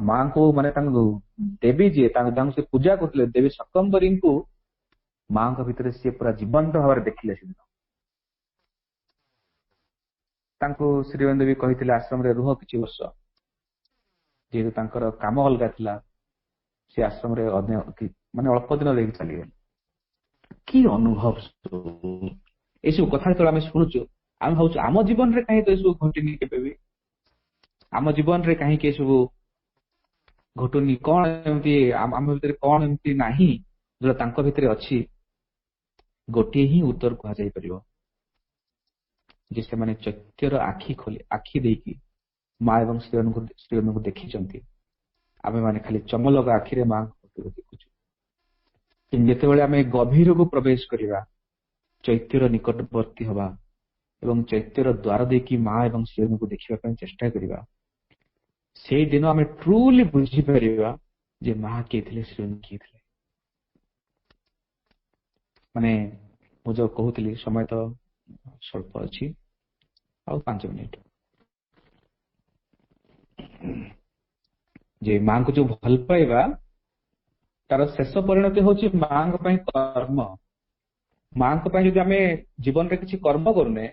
ମାଙ୍କୁ ମାନେ ତାଙ୍କ ଦେବୀ ଯିଏ ତାଙ୍କୁ ସେ ପୂଜା କରୁଥିଲେ, ଦେବୀ ଶକମ୍ବରୀଙ୍କୁ ମାଙ୍କ ଭିତରେ ସିଏ ପୁରା ଜୀବନ୍ତ ଭାବରେ ଦେଖିଲେ। ସେଦିନ ତାଙ୍କୁ ଶ୍ରୀଅରବିନ୍ଦ ବି କହିଥିଲେ ଆଶ୍ରମରେ ରୁହ କିଛି ବର୍ଷ, ଯେହେତୁ ତାଙ୍କର କାମ ଅଲଗା ଥିଲା। ସେ ଆଶ୍ରମରେ ମାନେ ଅଳ୍ପ ଦିନ ରହିକି ଚାଲିଗଲେ। କି ଅନୁଭବ! ଏସବୁ କଥା ଯେତେବେଳେ ଆମେ ଶୁଣୁଛୁ, ଆମେ ଭାବୁଛୁ ଆମ ଜୀବନରେ କାହିଁକି ଏସବୁ ଘଟିନି କେବେ ବି? ଆମ ଜୀବନରେ କାହିଁକି ଏସବୁ ଘଟୁନି? କଣ ଏମିତି ଆମ ଭିତରେ କଣ ଏମିତି ନାହିଁ ଯୋଉଟା ତାଙ୍କ ଭିତରେ ଅଛି? ଗୋଟିଏ ହିଁ ଉତ୍ତର କୁହାଯାଇ ପାରିବ ଯେ ସେମାନେ ଚୈତ୍ୟର ଆଖି ଦେଇକି ମା ଏବଂ ଶ୍ରୀଅରବିନ୍ଦଙ୍କୁ ଦେଖିଛନ୍ତି ଆମେ ମାନେ ଖାଲି ଚମଲଗା ଆଖିରେ ମାଙ୍କ ଫଟୋକୁ ଦେଖୁଛୁ। କିନ୍ତୁ ଯେତେବେଳେ ଆମେ ଗଭୀରକୁ ପ୍ରବେଶ କରିବା, ଚୈତ୍ୟର ନିକଟବର୍ତ୍ତୀ ହବା ଏବଂ ଚୈତ୍ୟର ଦ୍ୱାର ଦେଇକି ମା ଏବଂ ଶିବଙ୍କୁ ଦେଖିବା ପାଇଁ ଚେଷ୍ଟା କରିବା, ସେଇଦିନ ଆମେ ଟ୍ରୁଲି ବୁଝିପାରିବା ଯେ ମା କିଏ ଥିଲେ, ଶିବ କିଏ ଥିଲେ। ମାନେ ମୁଁ ଯୋଉ କହୁଥିଲି, ସମୟ ତ ସ୍ୱଳ୍ପ ଅଛି, ଆଉ 5 ମିନିଟ, ଯେ ମାଙ୍କୁ ଯୋଉ ଭଲ ପାଇବା ତାର ଶେଷ ପରିଣତି ହଉଛି ମାଙ୍କ ପାଇଁ କର୍ମ। ମାଙ୍କ ପାଇଁ ଯଦି ଆମେ ଜୀବନରେ କିଛି କର୍ମ କରୁନେ,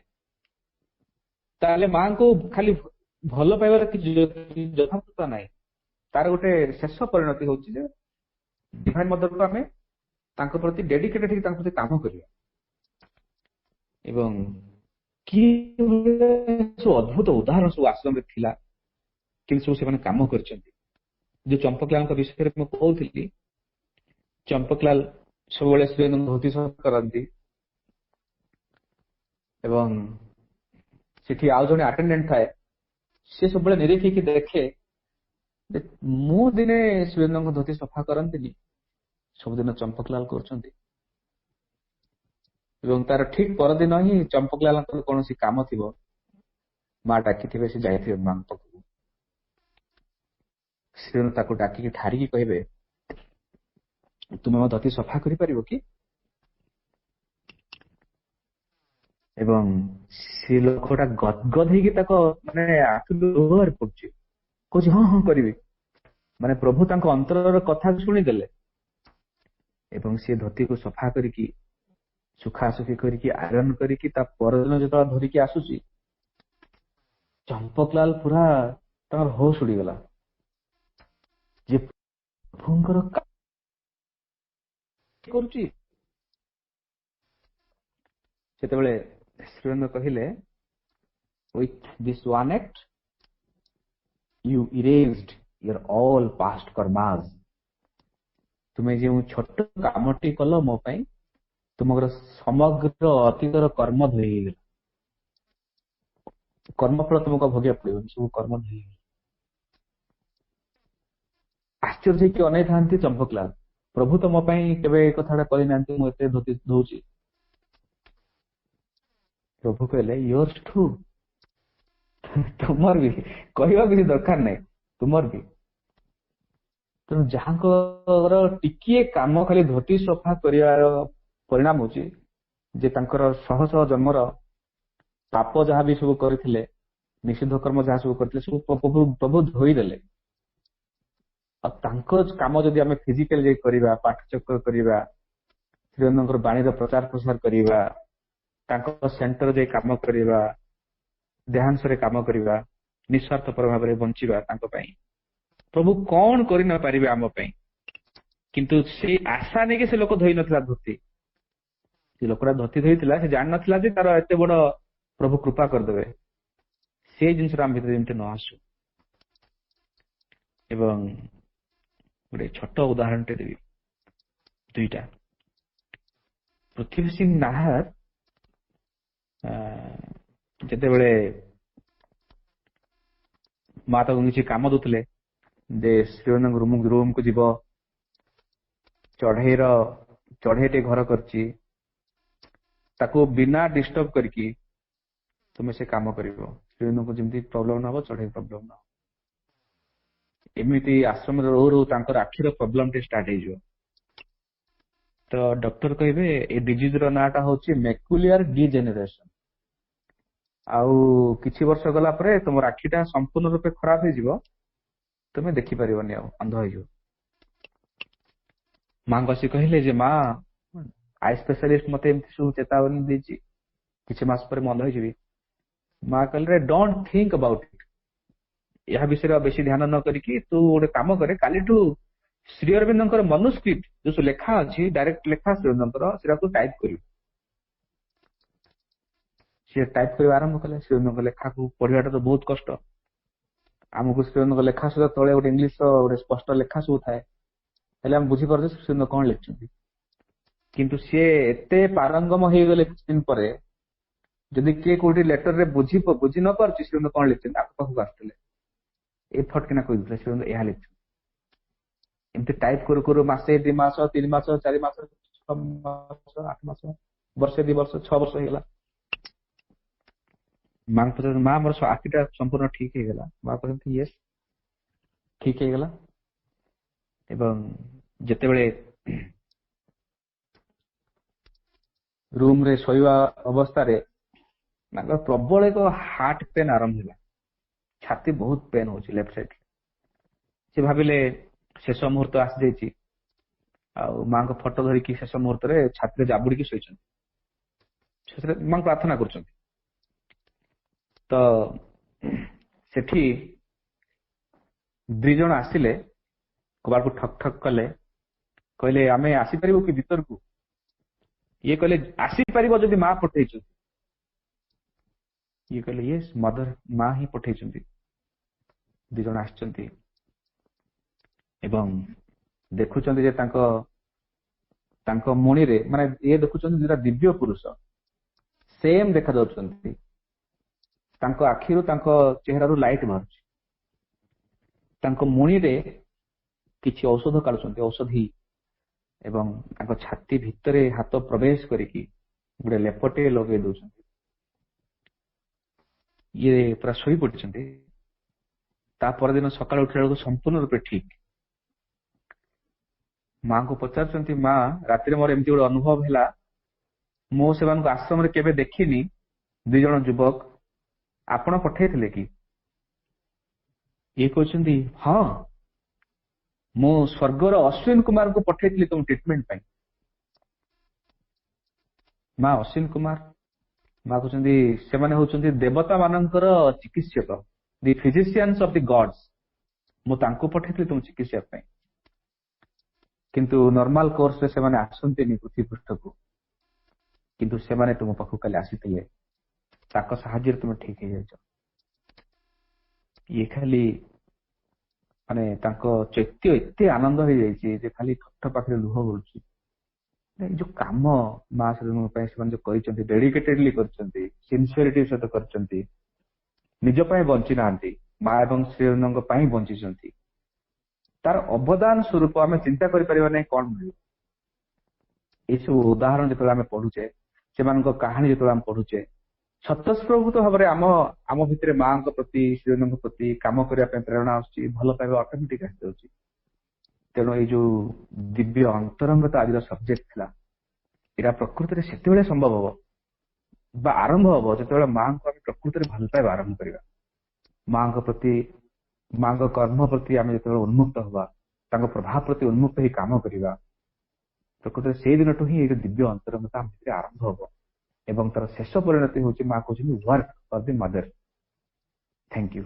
ତାହେଲେ ମାଙ୍କୁ ଖାଲି ଭଲ ପାଇବାର କିଛି ଯଥାର୍ଥତା ନାହିଁ। ତାର ଗୋଟେ ଶେଷ ପରିଣତି ହଉଛି ଯେ ଡିଭାଇନ ମଦରକୁ ଆମେ ତାଙ୍କ ପ୍ରତି ଡେଡିକେଟେଡ ହେଇକି ତାଙ୍କ ପ୍ରତି କାମ କରିବା। ଏବଂ କି ସବୁ ଅଦ୍ଭୁତ ଉଦାହରଣ ସବୁ ଆଶ୍ରମରେ ଥିଲା, କିନ୍ତୁ ସବୁ ସେମାନେ କାମ କରିଛନ୍ତି। ଯୋଉ ଚମ୍ପକଲାଲଙ୍କ ବିଷୟରେ ମୁଁ କହୁଥିଲି, ଚମ୍ପକଲାଲ ସବୁବେଳେ ଶ୍ରୀଙ୍କୁ ଧୋତି ସଫା କରନ୍ତି ଏବଂ ସେଠି ଆଉ ଜଣେ ଆଟେଣ୍ଡାଣ୍ଟ ଥାଏ, ସେ ସବୁବେଳେ ନିରୀକ୍ଷିକି ଦେଖେ ଯେ ମୁଁ ଦିନେ ସୁରେନ୍ଦ୍ରଙ୍କ ଧୋତି ସଫା କରନ୍ତିନି, ସବୁଦିନ ଚମ୍ପକଲାଲ କରୁଛନ୍ତି। ଏବଂ ତାର ଠିକ ପରଦିନ ହିଁ ଚମ୍ପକଲାଲଙ୍କର କୌଣସି କାମ ଥିବ, ମା ଡାକିଥିବେ, ସେ ଯାଇଥିବେ ମାଙ୍କ ପାଖକୁ। ସୁରେନ୍ଦ୍ର ତାକୁ ଡାକିକି ଠାରିକି କହିବେ, ତୁମେ ମୋ ଧୋତି ସଫା କରିପାରିବ କି? ଏବଂ ସେ ଲୋକଟା ଗଦଗଦ ହେଇକି ତାକୁ ମାନେ ଆଖିରୁ ଲୁହ ବାହାରି ପଡୁଛି, କହୁଛି ହଁ ହଁ କରିବି। ମାନେ ପ୍ରଭୁ ତାଙ୍କ ଅନ୍ତରର କଥା ଶୁଣିଦେଲେ ଏବଂ ସେ ଧୋତିକୁ ସଫା କରିକି ସୁଖାସୁଖି କରିକି ଆଇରନ୍ କରିକି ତା ପରଦିନ ଯେତେବେଳେ ଧରିକି ଆସୁଛି, ଚମ୍ପକଲାଲ ପୁରା ତାଙ୍କର ହୋସ ଉଡିଗଲା ଯେ ପ୍ରଭୁଙ୍କର କରୁଛି। ସେତେବେଳେ ଶ୍ରୀରେନ୍ଦ୍ର କହିଲେ, with this one act you erased your all past karmas। ତୁମେ ଯେଉଁ ଛୋଟ କାମଟି କଲ ମୋ ପାଇଁ, ତୁମର ସମଗ୍ର ଅତୀତର କର୍ମ ଧୋଇ ହେଇଗଲା। କର୍ମଫଳ ତୁମକୁ ଭୋଗିବାକୁ ପଡିବନି, ସବୁ କର୍ମ ଧୋଇ ହେଇଗଲା। ଆଶ୍ଚର୍ଯ୍ୟ ହେଇକି ଅନେଇଥାନ୍ତି ଚମ୍ପକଲାଲ, ପ୍ରଭୁ ତ ମୋ ପାଇଁ କେବେ ଏ କଥାଟା କହିନାହାନ୍ତି, ମୁଁ ଏତେ ଧୋତି ଧୋଉଛି। ପ୍ରଭୁ କହିଲେ, yours too। ତୁମର ବି କହିବା କିଛି ଦରକାର ନାହିଁ, ତୁମର ବି। ତେଣୁ ଯାହାଙ୍କର ଟିକିଏ କାମ ଖାଲି ଧୋତି ସଫା କରିବାର ପରିଣାମ ହଉଛି ଯେ ତାଙ୍କର ଶହ ଶହ ଜନ୍ମର ପାପ ଯାହା ବି ସବୁ କରିଥିଲେ, ନିଷିଦ୍ଧ କର୍ମ ଯାହା ସବୁ କରିଥିଲେ, ସବୁ ପ୍ରଭୁ ଧୋଇଦେଲେ। ଆଉ ତାଙ୍କ କାମ ଯଦି ଆମେ ଫିଜିକାଲି ଯାଇ କରିବା, ପାଠଚକ୍ର କରିବା, ଶ୍ରୀରଙ୍ଗଙ୍କର ବାଣୀର ପ୍ରଚାର ପ୍ରସାର କରିବା, ତାଙ୍କ ସେଣ୍ଟର ଯାଇ କାମ କରିବା, ଦେହାଂଶରେ କାମ କରିବା, ନିଃସ୍ୱାର୍ଥପର ଭାବରେ ବଞ୍ଚିବା ତାଙ୍କ ପାଇଁ, ପ୍ରଭୁ କଣ କରି ନ ପାରିବେ ଆମ ପାଇଁ। କିନ୍ତୁ ସେଇ ଆଶା ନେଇକି ସେ ଲୋକ ଧୋଇ ନଥିଲା ଧୋତି। ସେ ଲୋକଟା ଧୋତି ଧୋଇଥିଲା, ସେ ଜାଣିନଥିଲା ଯେ ତାର ଏତେ ବଡ ପ୍ରଭୁ କୃପା କରିଦେବେ। ସେ ଜିନିଷଟା ଆମ ଭିତରେ ଯେମିତି ନ ଆସୁ। ଏବଂ ଗୋଟେ ଛୋଟ ଉଦାହରଣଟେ ଦେବି, 2ଟା। ପୃଥ୍ୱୀ ସିଂ ନାହାର ଯେତେବେଳେ ମା ତାକୁ କିଛି କାମ ଦଉଥିଲେ ଯେ ଶ୍ରୀରଙ୍ଗଙ୍କ ରୁମକୁ ଯିବ, ଚଢେଇଟେ ଘର କରିଛି, ତାକୁ ବିନା ଡିଷ୍ଟର୍ବ କରିକି ତୁମେ ସେ କାମ କରିବ, ଶ୍ରୀରଙ୍ଗଙ୍କୁ ଯେମିତି ପ୍ରୋବ୍ଲେମ ନ ହବ, ଚଢେଇ ପ୍ରୋବ୍ଲେମ ନ ହବ। ଏମିତି ଆଶ୍ରମରେ ରହୁ ରହୁ ତାଙ୍କର ଆଖିର ପ୍ରୋବ୍ଲେମ ଟେ ଷ୍ଟାର୍ଟ ହେଇଯିବ। ତ ଡକ୍ଟର କହିବେ ଏ ଡିଜିଜ ର ନାଁଟା ହଉଛି ମେକୁଲିଆର ଡିଜେନେରେସନ। ଆଉ କିଛି ବର୍ଷ ଗଲା ପରେ ତମର ଆଖିଟା ସମ୍ପୂର୍ଣ୍ଣ ରୂପେ ଖରାପ ହେଇଯିବ, ତୁମେ ଦେଖିପାରିବନି, ଆଉ ଅନ୍ଧ ହେଇଯିବ। ମାଙ୍କୁ ଆସି କହିଲେ ଯେ ମା, ଆଇ ସ୍ପେଶାଲିଷ୍ଟ ମତେ ଏମିତି ସବୁ ଚେତାବନୀ ଦେଇଛି, କିଛି ମାସ ପରେ ମୁଁ ଅନ୍ଧ ହେଇଯିବି। ମା କହିଲେ, ଡୋଣ୍ଟ ଥିଙ୍କ ଆବାଉଟ ଇଟ। ଏହା ବିଷୟରେ ଆଉ ବେଶୀ ଧ୍ୟାନ ନ କରିକି ତୁ ଗୋଟେ କାମ କରେ, କାଲିଠୁ ଶ୍ରୀ ଅରବିନ୍ଦଙ୍କର ମନୁସ୍କ୍ରିପ୍ଟ ଯୋଉ ଲେଖା ଅଛି, ଡାଇରେକ୍ଟ ଲେଖା ଶ୍ରୀଅରବିନ୍ଦଙ୍କର, ସେଟାକୁ ଟାଇପ କରିବୁ। ସେ ଟାଇପ କରିବା ଆରମ୍ଭ କଲେ। ଶ୍ରୀଅରବିନ୍ଦଙ୍କ ଲେଖାକୁ ପଢିବାଟା ତ ବହୁତ କଷ୍ଟ। ଆମକୁ ଶ୍ରୀଅରବିନ୍ଦଙ୍କ ଲେଖା ସହିତ ତଳେ ଗୋଟେ ଇଂଲିଶର ଗୋଟେ ସ୍ପଷ୍ଟ ଲେଖା ସବୁ ଥାଏ, ହେଲେ ଆମେ ବୁଝିପାରୁଛେ ଶ୍ରୀଅରବିନ୍ଦ କଣ ଲେଖିଛନ୍ତି। କିନ୍ତୁ ସିଏ ଏତେ ପାରଙ୍ଗମ ହେଇଗଲେ କିଛି ଦିନ ପରେ, ଯଦି କିଏ କୋଉଠି ଲେଟରରେ ବୁଝି ନ ପାରୁଛି ଶ୍ରୀଅରବିନ୍ଦ କଣ ଲେଖିଛନ୍ତି, ଆଖ ପାଖକୁ ଆସୁଥିଲେ, ଏ ଫଟକିନା କହିଦେଉଥିଲେ ଶ୍ରୀଅରବିନ୍ଦ ଏହା ଲେଖିଛନ୍ତି। ଏମିତି ଟାଇପ କରୁ କରୁ ମାସେ 2 ମାସ 3 ମାସ 4 ମାସ 6 ମାସ 8 ମାସ ବର୍ଷେ 2 ବର୍ଷ 6 ବର୍ଷ ହେଇଗଲା। ମାଙ୍କୁ ପଚାରୁଛନ୍ତି ମା ମୋର ଆଖିଟା ସମ୍ପୂର୍ଣ୍ଣ ଠିକ ହେଇଗଲା? ମା କହୁଛନ୍ତି ୟେସ୍ ଠିକ ହେଇଗଲା। ଏବଂ ଯେତେବେଳେ ରୁମ ରେ ଶୋଇବା ଅବସ୍ଥାରେ ତାଙ୍କର ପ୍ରବଳ ଏକ ହାର୍ଟ ପେନ୍ ଆରମ୍ଭ ହେଲା। ଛାତି ବହୁତ ପେନ୍ ହଉଛି ଲେଫ୍ଟ ସାଇଡ। ସେ ଭାବିଲେ ଶେଷ ମୁହୂର୍ତ୍ତ ଆସିଯାଇଛି, ଆଉ ମାଙ୍କ ଫଟୋ ଧରିକି ଶେଷ ମୁହୂର୍ତ୍ତରେ ଛାତିରେ ଜାବୁଡିକି ଶୋଇଛନ୍ତି। ସେଥିରେ ମାଙ୍କୁ ପ୍ରାର୍ଥନା କରୁଛନ୍ତି। ତ ସେଠି 2 ଜଣ ଆସିଲେ, କବାଟକୁ ଠକ୍ ଠକ୍ କଲେ, କହିଲେ ଆମେ ଆସିପାରିବୁ କି ଭିତରକୁ? ଇଏ କହିଲେ ଆସିପାରିବ ଯଦି ମା ପଠେଇଛନ୍ତି। ଇଏ କହିଲେ ୟେସ୍ ମଦର, ମା ହିଁ ପଠେଇଛନ୍ତି। 2 ଜଣ ଆସିଛନ୍ତି ଏବଂ ଦେଖୁଛନ୍ତି ଯେ ତାଙ୍କ ମୁଣିରେ, ମାନେ ଇଏ ଦେଖୁଛନ୍ତି 2ଟା ଦିବ୍ୟ ପୁରୁଷ ସେମ ଦେଖା ଯାଉଛନ୍ତି। ତାଙ୍କ ଆଖିରୁ ତାଙ୍କ ଚେହେରାରୁ ଲାଇଟ ବାହାରୁଛି। ତାଙ୍କ ମୁଣିରେ କିଛି ଔଷଧ କାଢୁଛନ୍ତି, ଔଷଧି, ଏବଂ ତାଙ୍କ ଛାତି ଭିତରେ ହାତ ପ୍ରବେଶ କରିକି ଗୋଟେ ଲେପଟେ ଲଗେଇ ଦଉଛନ୍ତି। ଇଏ ପୁରା ଶୋଇ ପଡିଛନ୍ତି। ତା ପରଦିନ ସକାଳେ ଉଠିଲା ବେଳକୁ ସମ୍ପୂର୍ଣ୍ଣ ରୂପେ ଠିକ। ମାଙ୍କୁ ପଚାରୁଛନ୍ତି ମା ରାତିରେ ମୋର ଏମିତି ଗୋଟେ ଅନୁଭବ ହେଲା, ମୁଁ ସେମାନଙ୍କୁ ଆଶ୍ରମରେ କେବେ ଦେଖିନି, 2 ଜଣ ଯୁବକ, ଆପଣ ପଠେଇଥିଲେ କି? ଇଏ କହୁଛନ୍ତି ହଁ, ମୁଁ ସ୍ୱର୍ଗର ଅଶ୍ୱିନ କୁମାରଙ୍କୁ ପଠେଇଥିଲି ତମ ଟ୍ରିଟମେଣ୍ଟ ପାଇଁ। ମା ଅଶ୍ୱିନ କୁମାର? ମା କହୁଛନ୍ତି ସେମାନେ ହଉଛନ୍ତି ଦେବତା ମାନଙ୍କର ଚିକିତ୍ସକ, ଦି ଫିଜିସିଆନ୍ସ ଅଫ ଦି ଗଡ୍ସ। ମୁଁ ତାଙ୍କୁ ପଠେଇଥିଲି ତୁମ ଚିକିତ୍ସା ପାଇଁ। କିନ୍ତୁ ନର୍ମାଲ କୋର୍ସରେ ସେମାନେ ଆସନ୍ତିନି ପୃଥ୍ୱୀ ପୃଷ୍ଠକୁ, କିନ୍ତୁ ସେମାନେ ତୁମ ପାଖକୁ କାଲି ଆସିଥିଲେ, ତାଙ୍କ ସାହାଯ୍ୟରେ ତୁମେ ଠିକ ହେଇଯାଇଛ। ଇଏ ଖାଲି ମାନେ ତାଙ୍କ ଚୈତ୍ୟ ଏତେ ଆନନ୍ଦ ହେଇଯାଇଛି ଯେ ଖାଲି ଠୋଠ ପାଖରେ ଲୁହ ଗଳୁଛି। ଏଇ ଯୋଉ କାମ ମା ଶ୍ରୀଙ୍କ ପାଇଁ ସେମାନେ ଯୋଉ କରିଛନ୍ତି, ଡେଡିକେଟେଡଲି କରିଛନ୍ତି, ସିନସିୟରିଟି ସହିତ କରିଛନ୍ତି, ନିଜ ପାଇଁ ବଞ୍ଚି ନାହାନ୍ତି, ମା ଏବଂ ଶ୍ରୀଙ୍କ ପାଇଁ ବଞ୍ଚିଛନ୍ତି। ତାର ଅବଦାନ ସ୍ୱରୂପ ଆମେ ଚିନ୍ତା କରିପାରିବା ନାହିଁ କଣ ମିଳିବ। ଏଇସବୁ ଉଦାହରଣ ଯେତେବେଳେ ଆମେ ପଢୁଛେ, ସେମାନଙ୍କ କାହାଣୀ ଯେତେବେଳେ ଆମେ ପଢୁଛେ, ସ୍ୱତଃସ୍ଫୂର୍ତ ଭାବରେ ଆମ ଭିତରେ ମାଙ୍କ ପ୍ରତି, ଶ୍ରୀଙ୍କ ପ୍ରତି କାମ କରିବା ପାଇଁ ପ୍ରେରଣା ଆସୁଛି, ଭଲ ପାଇବା ଅଟୋମେଟିକ ଆସିଯାଉଛି। ତେଣୁ ଏଇ ଯୋଉ ଦିବ୍ୟ ଅନ୍ତରଙ୍ଗତା ଆଜିର ସବଜେକ୍ଟ ଥିଲା, ଏଇଟା ପ୍ରକୃତରେ ସେତେବେଳେ ସମ୍ଭବ ହବ ବା ଆରମ୍ଭ ହବ ଯେତେବେଳେ ମାଙ୍କୁ ଆମେ ପ୍ରକୃତରେ ଭଲ ପାଇବା ଆରମ୍ଭ କରିବା। ମାଙ୍କ ପ୍ରତି, ମାଙ୍କ କର୍ମ ପ୍ରତି ଆମେ ଯେତେବେଳେ ଉନ୍ମୁକ୍ତ ହବା, ତାଙ୍କ ପ୍ରଭାବ ପ୍ରତି ଉନ୍ମୁକ୍ତ ହେଇ କାମ କରିବା, ପ୍ରକୃତରେ ସେଇ ଦିନଠୁ ହିଁ ଏଇ ଦିବ୍ୟ ଅନ୍ତରଙ୍ଗତା ଆମ ଭିତରେ ଆରମ୍ଭ ହବ। ଏବଂ ତାର ଶେଷ ପରିଣତି ହଉଛି ମା କହୁଛନ୍ତି work for the mother. Thank you.